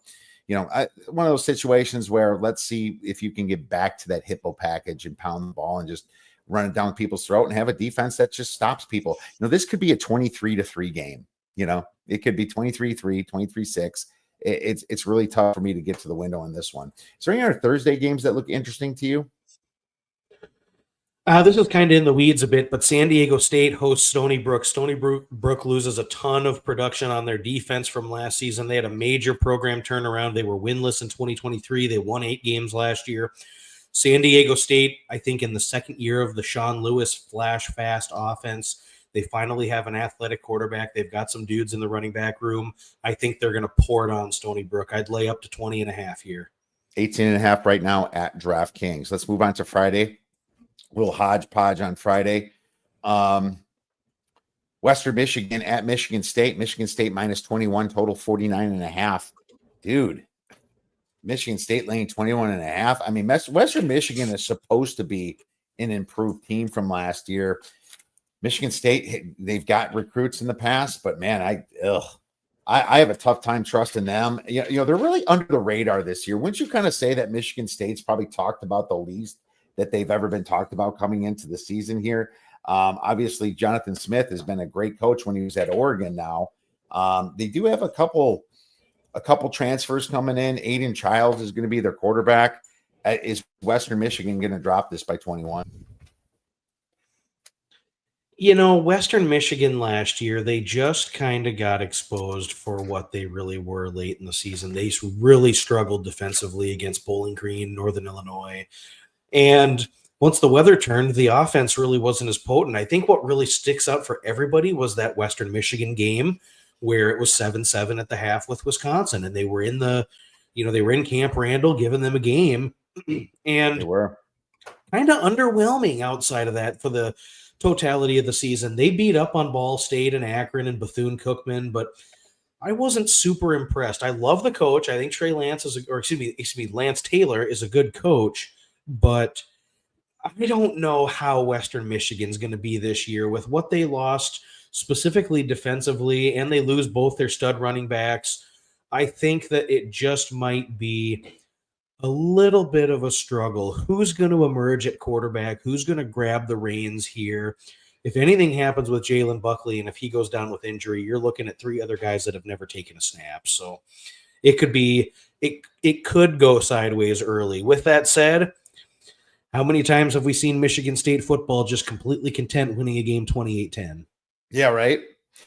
one of those situations where let's see if you can get back to that hippo package and pound the ball and just run it down people's throat and have a defense that just stops people. This could be a 23-3 game. It could be 23-3, 23-6. It's really tough for me to get to the window on this one. Is there any other Thursday games that look interesting to you? This is kind of in the weeds a bit, but San Diego State hosts Stony Brook. Stony Brook loses a ton of production on their defense from last season. They had a major program turnaround. They were winless in 2023. They won 8 games last year. San Diego State, I think in the second year of the Sean Lewis flash fast offense, they finally have an athletic quarterback. They've got some dudes in the running back room. I think they're going to pour it on Stony Brook. I'd lay up to 20.5 here. 18.5 right now at DraftKings. Let's move on to Friday. A little hodgepodge on Friday. Western Michigan at Michigan State. Michigan State minus 21, total 49.5. Dude, Michigan State laying 21.5. I mean, Western Michigan is supposed to be an improved team from last year. Michigan State, they've got recruits in the past, but man, I have a tough time trusting them. They're really under the radar this year. Wouldn't you kind of say that Michigan State's probably talked about the least that they've ever been talked about coming into the season here? Obviously, Jonathan Smith has been a great coach when he was at Oregon now. They do have a couple transfers coming in. Aiden Childs is going to be their quarterback. Is Western Michigan going to drop this by 21? Western Michigan last year, they just kind of got exposed for what they really were late in the season. They really struggled defensively against Bowling Green, Northern Illinois. And once the weather turned, the offense really wasn't as potent. I think what really sticks out for everybody was that Western Michigan game where it was 7-7 at the half with Wisconsin. And they were in they were in Camp Randall giving them a game. And they were kind of underwhelming outside of that for the totality of the season. They beat up on Ball State and Akron and Bethune-Cookman, but I wasn't super impressed. I love the coach. I think Lance Taylor is a good coach, but I don't know how Western Michigan's going to be this year with what they lost specifically defensively, and they lose both their stud running backs. I think that it just might be a little bit of a struggle. Who's going to emerge at quarterback? Who's going to grab the reins here? If anything happens with Jalen Buckley and if he goes down with injury, you're looking at 3 other guys that have never taken a snap. So it could go sideways early. With that said, how many times have we seen Michigan State football just completely content winning a game 28-10? Yeah, right.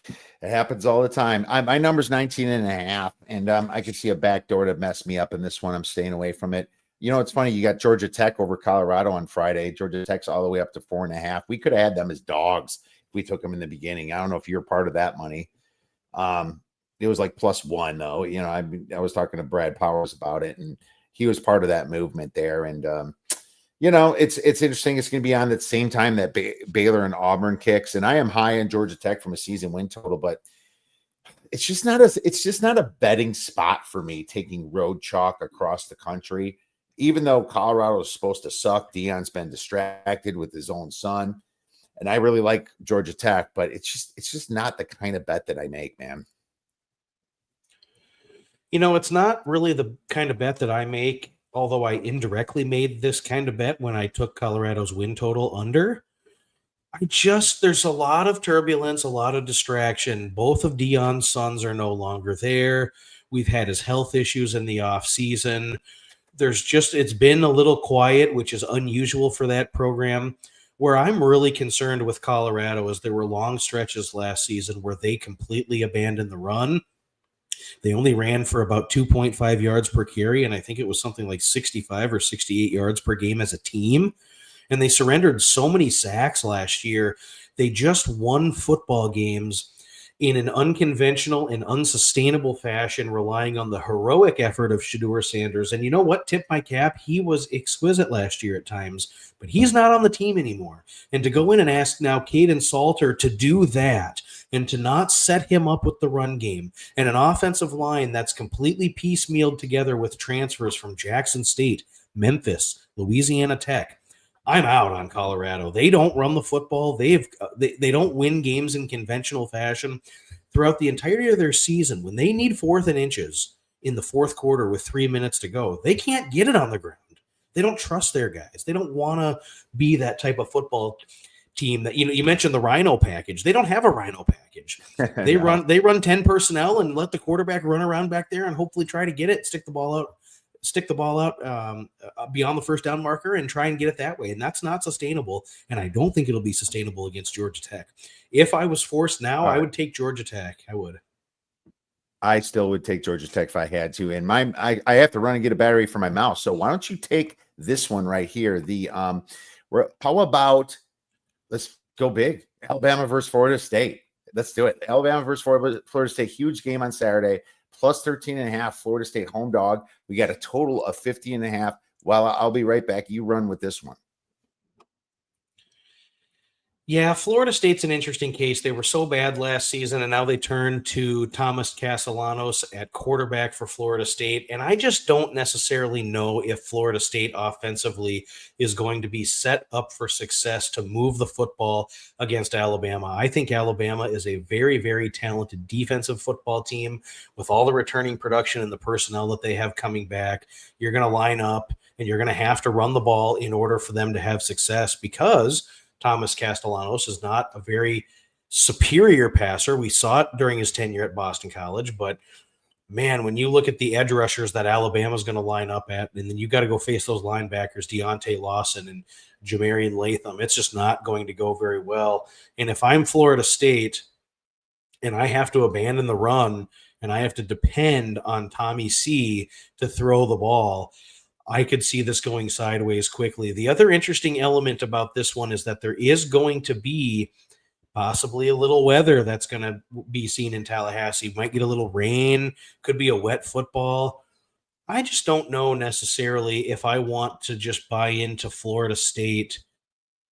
It happens all the time. My number's 19.5, and I could see a backdoor to mess me up in this one. I'm staying away from it. It's funny. You got Georgia Tech over Colorado on Friday. Georgia Tech's all the way up to 4.5. We could have had them as dogs if we took them in the beginning. I don't know if you're part of that money. It was like +1 though. I was talking to Brad Powers about it, and he was part of that movement there. And it's interesting. It's going to be on the same time that Baylor and Auburn kicks. And I am high on Georgia Tech from a season win total, but it's just not a betting spot for me taking road chalk across the country. Even though Colorado is supposed to suck, Deion's been distracted with his own son. And I really like Georgia Tech, but it's just not the kind of bet that I make, man. It's not really the kind of bet that I make, although I indirectly made this kind of bet when I took Colorado's win total under. There's a lot of turbulence, a lot of distraction. Both of Deion's sons are no longer there. We've had his health issues in the off season. it's been a little quiet, which is unusual for that program. Where I'm really concerned with Colorado is there were long stretches last season where they completely abandoned the run. They only ran for about 2.5 yards per carry, and I think it was something like 65 or 68 yards per game as a team. And they surrendered so many sacks last year. They just won football games in an unconventional and unsustainable fashion, relying on the heroic effort of Shedeur Sanders. And you know what? Tip my cap. He was exquisite last year at times, but he's not on the team anymore. And to go in and ask now Caden Salter to do that and to not set him up with the run game and an offensive line that's completely piecemealed together with transfers from Jackson State, Memphis, Louisiana Tech, I'm out on Colorado. They don't run the football. They don't win games in conventional fashion. Throughout the entirety of their season, when they need 4th and inches in the fourth quarter with 3 minutes to go, they can't get it on the ground. They don't trust their guys. They don't want to be that type of football team that, you mentioned the Rhino package. They don't have a Rhino package. They No. run 10 personnel and let the quarterback run around back there and hopefully try to get it, stick the ball out beyond the first down marker and try and get it that way. And that's not sustainable. And I don't think it'll be sustainable against Georgia Tech. If I was forced now, I would take Georgia Tech. I would. I still would take Georgia Tech if I had to. And I have to run and get a battery for my mouse. So why don't you take this one right here? How about let's go big? Alabama versus Florida State. Let's do it. Alabama versus Florida State. Huge game on Saturday. Plus 13.5, Florida State home dog. We got a total of 50.5. Well, I'll be right back. You run with this one. Yeah, Florida State's an interesting case. They were so bad last season, and now they turn to Thomas Castellanos at quarterback for Florida State. And I just don't necessarily know if Florida State offensively is going to be set up for success to move the football against Alabama. I think Alabama is a very, very talented defensive football team with all the returning production and the personnel that they have coming back. You're going to line up, and you're going to have to run the ball in order for them to have success because Thomas Castellanos is not a very superior passer. We saw it during his tenure at Boston College, but man, when you look at the edge rushers that Alabama's going to line up at, and then you got to go face those linebackers, Deontay Lawson and Jamarian Latham, it's just not going to go very well. And if I'm Florida State and I have to abandon the run and I have to depend on Tommy C to throw the ball, I could see this going sideways quickly. The other interesting element about this one is that there is going to be possibly a little weather that's going to be seen in Tallahassee. Might get a little rain, could be a wet football. I just don't know necessarily if I want to just buy into Florida State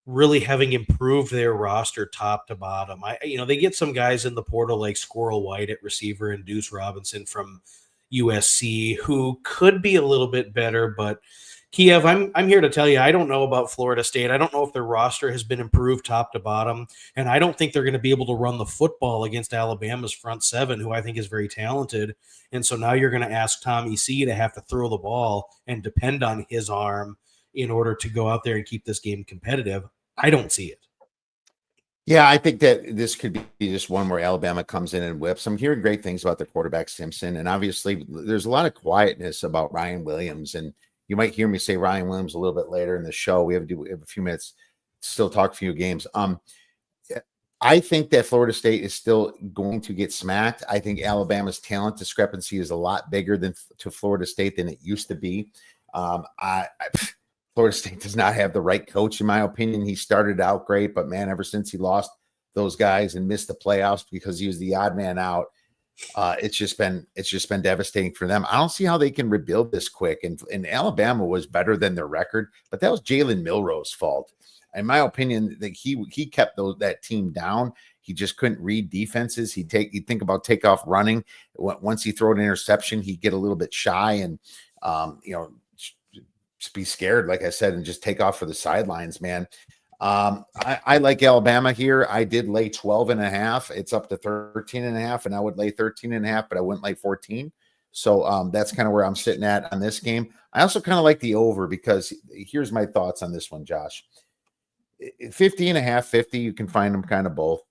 really having improved their roster top to bottom. They get some guys in the portal like Squirrel White at receiver and Deuce Robinson from USC who could be a little bit better, but Kiev, I'm here to tell you, I don't know about Florida State. I don't know if their roster has been improved top to bottom, and I don't think they're going to be able to run the football against Alabama's front seven, who I think is very talented. And so now you're going to ask Tommy C to have to throw the ball and depend on his arm in order to go out there and keep this game competitive. I don't see it. Yeah, I think that this could be just one where Alabama comes in and whips. I'm hearing great things about their quarterback Simpson, and obviously there's a lot of quietness about Ryan Williams, and you might hear me say Ryan Williams a little bit later in the show. We have a few minutes to still talk a few games. I think that Florida State is still going to get smacked. I think Alabama's talent discrepancy is a lot bigger to Florida State than it used to be. Florida State does not have the right coach, in my opinion. He started out great, but man, ever since he lost those guys and missed the playoffs because he was the odd man out, it's just been devastating for them. I don't see how they can rebuild this quick. And Alabama was better than their record, but that was Jalen Milroe's fault. In my opinion, that he kept that team down. He just couldn't read defenses. He'd think about takeoff running. Once he throw an interception, he'd get a little bit shy and just be scared, like I said, and just take off for the sidelines, man. I like Alabama here. I did lay 12.5. It's up to 13.5, and I would lay 13.5, but I wouldn't lay 14. So that's kind of where I'm sitting at on this game. I also kind of like the over because here's my thoughts on this one, Josh. 50.5, 50, you can find them kind of both.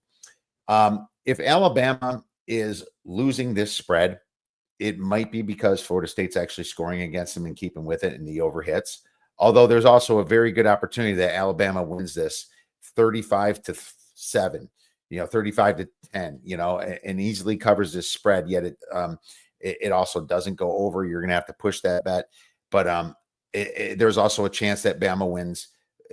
If Alabama is losing this spread, it might be because Florida State's actually scoring against them and keeping with it in the overhits. Although there's also a very good opportunity that Alabama wins this 35-7, 35-10, and easily covers this spread. Yet it also doesn't go over. You're going to have to push that bet. But there's also a chance that Bama wins,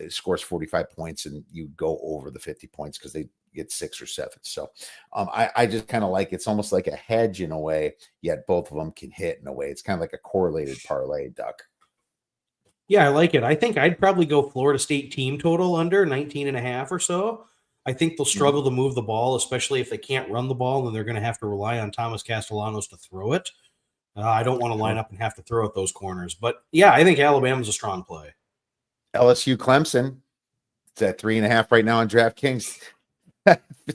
scores 45 points, and you go over the 50 points because they get 6 or 7. So I just kind of like, it's almost like a hedge in a way, yet both of them can hit in a way. It's kind of like a correlated parlay, Duck. Yeah, I like it. I think I'd probably go Florida State team total under 19.5 or so. I think they'll struggle to move the ball, especially if they can't run the ball, and they're going to have to rely on Thomas Castellanos to throw it. I don't want to line up and have to throw at those corners. But, yeah, I think Alabama's a strong play. LSU Clemson, it's at 3.5 right now on DraftKings.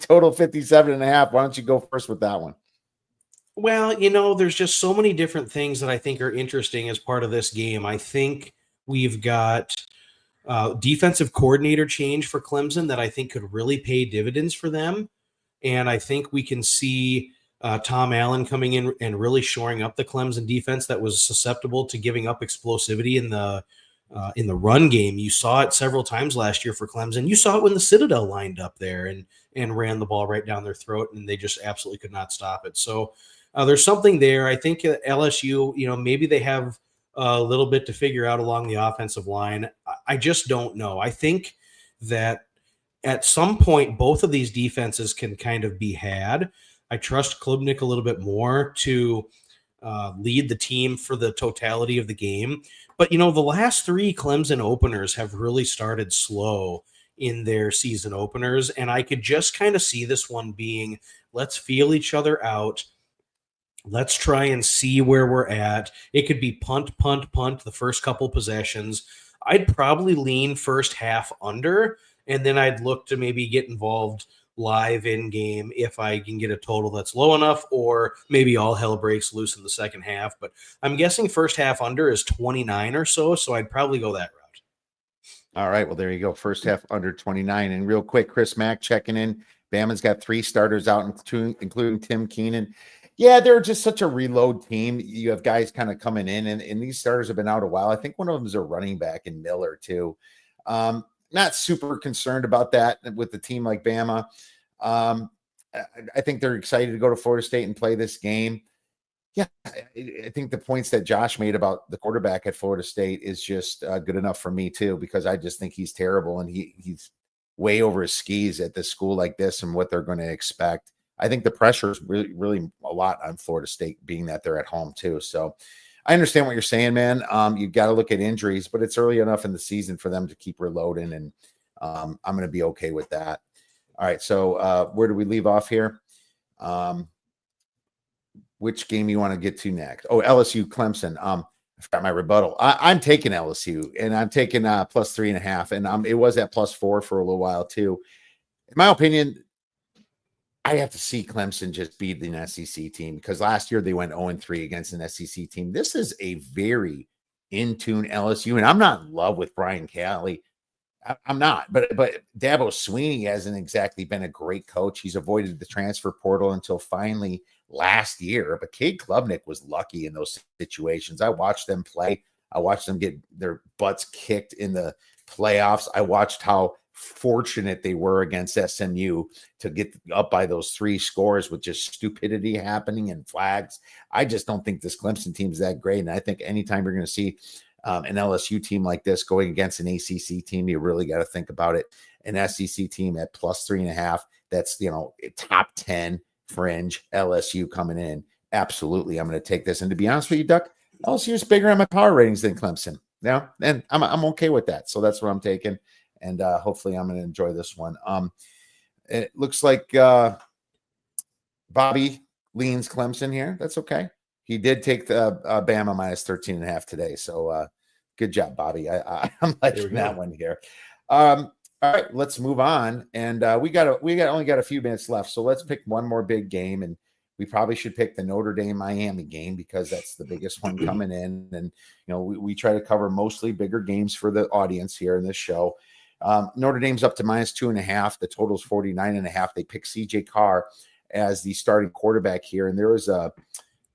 Total 57.5. Why don't you go first with that one? Well, there's just so many different things that I think are interesting as part of this game. I think we've got defensive coordinator change for Clemson that I think could really pay dividends for them. And I think we can see Tom Allen coming in and really shoring up the Clemson defense that was susceptible to giving up explosivity in the run game. You saw it several times last year for Clemson. You saw it when the Citadel lined up there and ran the ball right down their throat, and they just absolutely could not stop it. So there's something there. I think LSU, maybe they have a little bit to figure out along the offensive line. I just don't know. I think that at some point, both of these defenses can kind of be had. I trust Klubnik a little bit more to lead the team for the totality of the game. But, the last 3 Clemson openers have really started slow in their season openers. And I could just kind of see this one being, let's feel each other out. Let's try and see where we're at. It could be punt, punt, punt the first couple possessions. I'd probably lean first half under, and then I'd look to maybe get involved live in game if I can get a total that's low enough, or maybe all hell breaks loose in the second half. But I'm guessing first half under is 29 or so I'd probably go that route. All right, well, there you go. First half under 29. And real quick, Chris Mack checking in. Bama's got 3 starters out, including Tim Keenan. Yeah, they're just such a reload team. You have guys kind of coming in, and these starters have been out a while. I think one of them is a running back in Miller, too. Not super concerned about that with the team like Bama. I think they're excited to go to Florida State and play this game. Yeah, I think the points that Josh made about the quarterback at Florida State is just good enough for me, too, because I just think he's terrible, and he's way over his skis at this school like this and what they're going to expect. I think the pressure is really, really a lot on Florida State, being that they're at home, too. So I understand what you're saying, man. You've got to look at injuries, but it's early enough in the season for them to keep reloading, and I'm going to be okay with that. All right, so where do we leave off here? Which game you want to get to next? Oh, LSU Clemson. I forgot my rebuttal. I'm taking LSU, and I'm taking plus 3.5, and it was at plus 4 for a little while too. In my opinion, I have to see Clemson just beat an SEC team, because last year they went 0-3 against an SEC team. This is a very in-tune LSU, and I'm not in love with Brian Kelly. I'm not, but Dabo Swinney hasn't exactly been a great coach. He's avoided the transfer portal until finally last year. But Cade Klubnik was lucky in those situations. I watched them play. I watched them get their butts kicked in the playoffs. I watched how fortunate they were against SMU to get up by those 3 scores with just stupidity happening and flags. I just don't think this Clemson team is that great. And I think anytime you're going to see an LSU team like this going against an ACC team, you really got to think about it. An SEC team at plus 3.5, that's, top 10 fringe LSU coming in. Absolutely. I'm going to take this. And to be honest with you, Duck, LSU is bigger on my power ratings than Clemson. Yeah. And I'm okay with that. So that's what I'm taking. And hopefully I'm going to enjoy this one. It looks like Bobby leans Clemson here. That's okay. He did take the Bama minus 13.5 today. So good job, Bobby. I'm liking that one here. All right, let's move on. And we only got a few minutes left. So let's pick one more big game. And we probably should pick the Notre Dame Miami game, because that's the biggest one coming in. And, we try to cover mostly bigger games for the audience here in this show. Notre Dame's up to minus 2.5. The total's 49.5. They pick CJ Carr as the starting quarterback here. And there was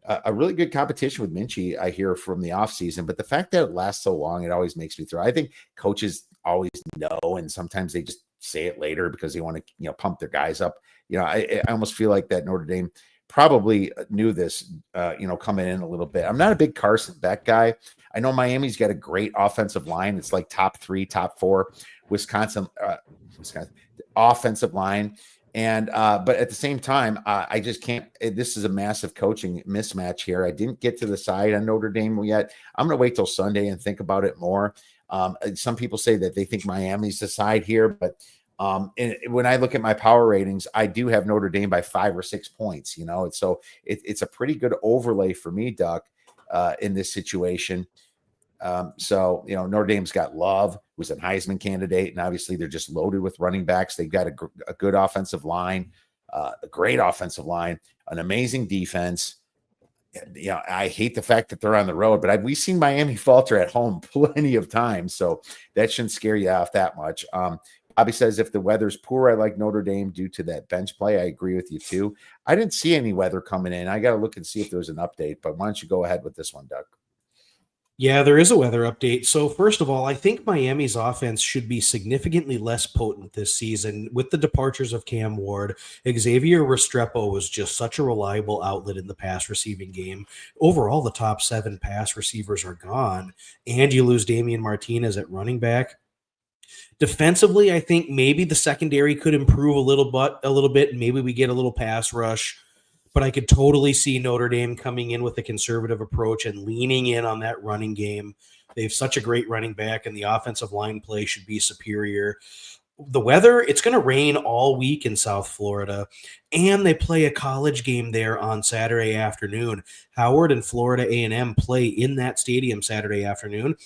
a really good competition with Minchie, I hear from the offseason, but the fact that it lasts so long, it always makes me throw. I think coaches always know, and sometimes they just say it later because they want to, pump their guys up. I almost feel like that Notre Dame probably knew this, coming in a little bit. I'm not a big Carson Beck guy. I know Miami's got a great offensive line. It's like top 3, top 4. Wisconsin offensive line. And but at the same time, I just can't. This is a massive coaching mismatch here. I didn't get to the side on Notre Dame yet. I'm going to wait till Sunday and think about it more. Some people say that they think Miami's the side here, but when I look at my power ratings, I do have Notre Dame by 5 or 6 points. It's a pretty good overlay for me, Duck, in this situation. Notre Dame's got Love, who's a Heisman candidate, and obviously they're just loaded with running backs. They've got a good offensive line, a great offensive line, an amazing defense. I hate the fact that they're on the road, but we've seen Miami falter at home plenty of times, so that shouldn't scare you off that much. Bobby says if the weather's poor, I like Notre Dame due to that bench play. I agree with you too. I didn't see any weather coming in. I got to look and see if there's an update, but why don't you go ahead with this one, Doug? Yeah, there is a weather update. So first of all, I think Miami's offense should be significantly less potent this season with the departures of Cam Ward. Xavier Restrepo was just such a reliable outlet in the pass receiving game. Overall, the top 7 pass receivers are gone, and you lose Damian Martinez at running back. Defensively, I think maybe the secondary could improve a little bit, and maybe we get a little pass rush. But I could totally see Notre Dame coming in with a conservative approach and leaning in on that running game. They have such a great running back, and the offensive line play should be superior. The weather, it's going to rain all week in South Florida, and they play a college game there on Saturday afternoon. Howard and Florida A&M play in that stadium Saturday afternoon,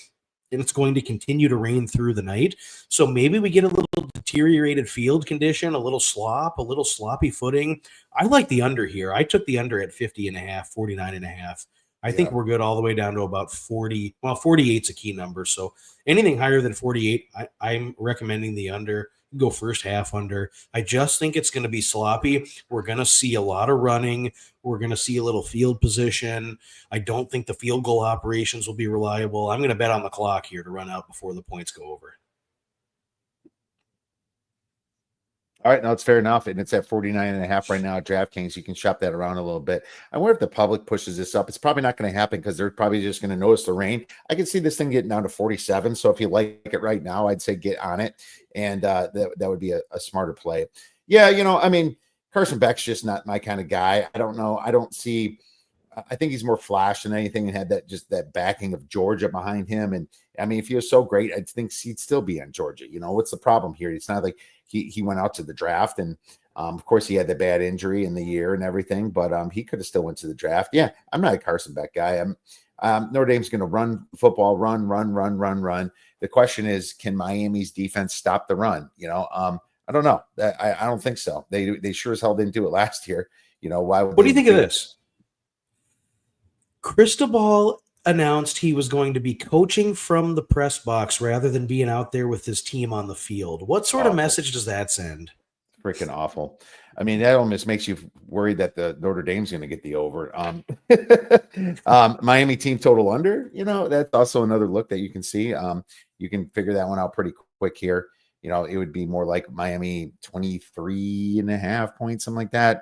and it's going to continue to rain through the night. So maybe we get a little deteriorated field condition, a little slop, a little sloppy footing. I like the under here. I took the under at 50.5, 49.5. I think we're good all the way down to about 40. Well, 48 is a key number. So anything higher than 48, I'm recommending the under. Go first half under. I just think it's going to be sloppy. We're going to see a lot of running. We're going to see a little field position. I don't think the field goal operations will be reliable. I'm going to bet on the clock here to run out before the points go over. All right, no, it's fair enough. And it's at 49.5 right now at DraftKings. You can shop that around a little bit. I wonder if the public pushes this up. It's probably not going to happen because they're probably just going to notice the rain. I can see this thing getting down to 47. So if you like it right now, I'd say get on it. And that would be a smarter play. Yeah, Carson Beck's just not my kind of guy. I don't know. I think he's more flash than anything and had that backing of Georgia behind him. And if he was so great, I think he'd still be on Georgia. What's the problem here? It's not like he went out to the draft, and of course he had the bad injury in the year and everything, but he could have still went to the draft. Yeah, I'm not a Carson Beck guy. Notre Dame's going to run football, run. The question is, can Miami's defense stop the run? I don't know. I don't think so. They sure as hell didn't do it last year. Why? What do you think of this? Cristobal announced he was going to be coaching from the press box rather than being out there with his team on the field. What sort of message does that send? Freaking awful. That almost makes you worried that the Notre Dame's going to get the over. Miami team total under, that's also another look that you can see. You can figure that one out pretty quick here. It would be more like Miami 23.5 points, something like that.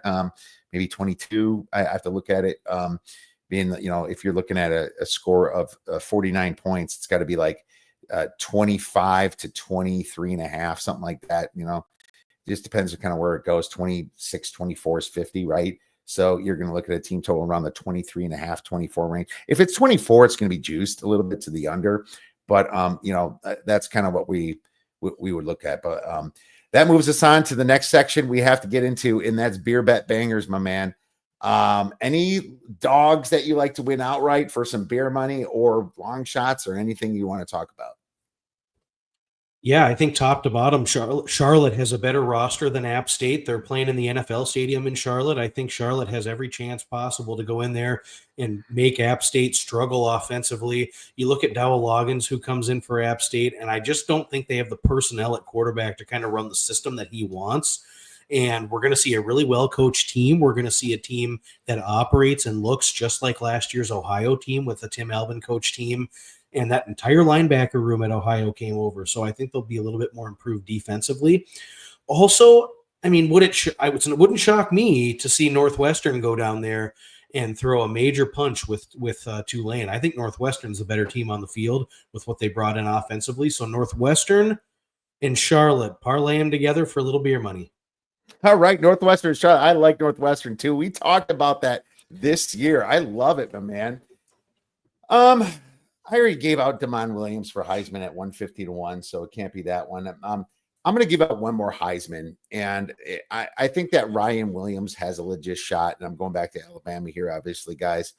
Maybe 22. I have to look at it. Being, if you're looking at a score of 49 points, it's got to be like 25 to 23.5, something like that. It just depends on kind of where it goes. 26, 24 is 50, right? So you're going to look at a team total around the 23.5, 24 range. If it's 24, it's going to be juiced a little bit to the under, but that's kind of what we would look at. But that moves us on to the next section we have to get into, and that's beer bet bangers, my man. Any dogs that you like to win outright for some beer money or long shots or anything you want to talk about? Yeah, I think top to bottom, Charlotte has a better roster than App State. They're playing in the NFL stadium in Charlotte. I think Charlotte has every chance possible to go in there and make App State struggle offensively. You look at Dowell Loggins, who comes in for App State, and I just don't think they have the personnel at quarterback to kind of run the system that he wants. And we're going to see a really well-coached team. We're going to see a team that operates and looks just like last year's Ohio team with the Tim Albin coach team. And that entire linebacker room at Ohio came over. So I think they'll be a little bit more improved defensively. Also, I mean, it wouldn't shock me to see Northwestern go down there and throw a major punch with Tulane. I think Northwestern's the better team on the field with what they brought in offensively. So Northwestern and Charlotte, parlay them together for a little beer money. All right, Northwestern Charlotte. I like Northwestern too. We talked about that this year. I love it, my man. I already gave out Damon Williams for Heisman at 150-1, so it can't be that one. I'm going to give out one more Heisman, and I think that Ryan Williams has a legit shot, and I'm going back to Alabama here, obviously, guys.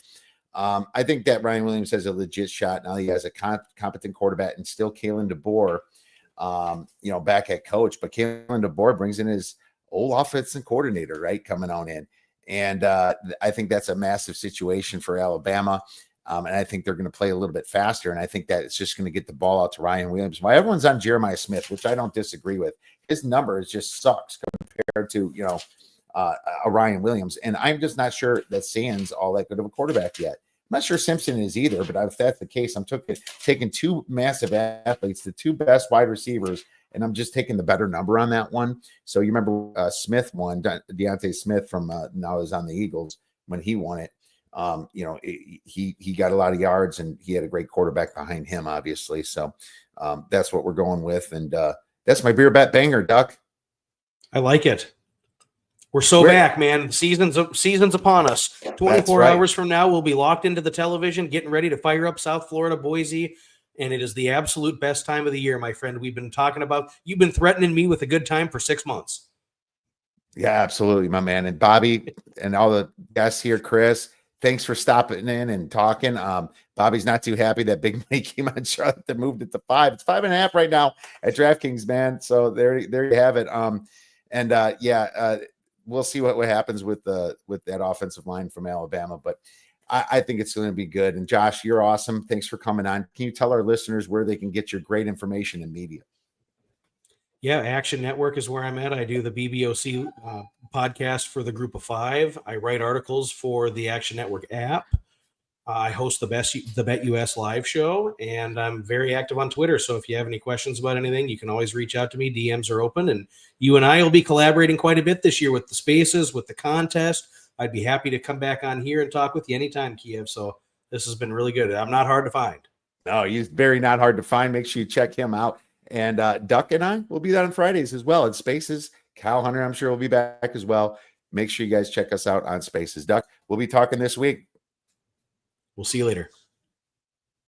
I think that Ryan Williams has a legit shot. Now he has a competent quarterback, and still Kalen DeBoer, back at coach. But Kalen DeBoer brings in his old offensive coordinator, right, coming on in. And I think that's a massive situation for Alabama. And I think they're going to play a little bit faster. And I think that it's just going to get the ball out to Ryan Williams. Why everyone's on Jeremiah Smith, which I don't disagree with. His numbers just sucks compared to, a Ryan Williams. And I'm just not sure that Sand's all that good of a quarterback yet. I'm not sure Simpson is either, but if that's the case, I'm taking two massive athletes, the two best wide receivers, and I'm just taking the better number on that one. So you remember Smith won, Deontay Smith from now is on the Eagles when he won it. He got a lot of yards and he had a great quarterback behind him, obviously. So that's what we're going with. And that's my beer bet banger, Duck. I like it. We're back, man. Season's upon us. 24 hours from now, we'll be locked into the television, getting ready to fire up South Florida, Boise. And it is the absolute best time of the year, my friend. You've been threatening me with a good time for 6 months. Yeah, absolutely, my man. And Bobby and all the guests here, Chris, thanks for stopping in and talking. Bobby's not too happy that big money came on Charlotte that moved it to 5. It's 5.5 right now at DraftKings, man. So there you have it. We'll see what happens with that offensive line from Alabama, but I think it's going to be good. And Josh, you're awesome. Thanks for coming on. Can you tell our listeners where they can get your great information and media? Yeah, Action Network is where I'm at. I do the BBOC podcast for the Group of Five. I write articles for the Action Network app. I host the Bet US live show, and I'm very active on Twitter. So if you have any questions about anything, you can always reach out to me. DMs are open, and you and I will be collaborating quite a bit this year with the spaces, with the contest. I'd be happy to come back on here and talk with you anytime, Kiev. So this has been really good. I'm not hard to find. No, he's very not hard to find. Make sure you check him out. And Duck and I will be there on Fridays as well at Spaces. Kyle Hunter, I'm sure, will be back as well. Make sure you guys check us out on Spaces. Duck, we'll be talking this week. We'll see you later.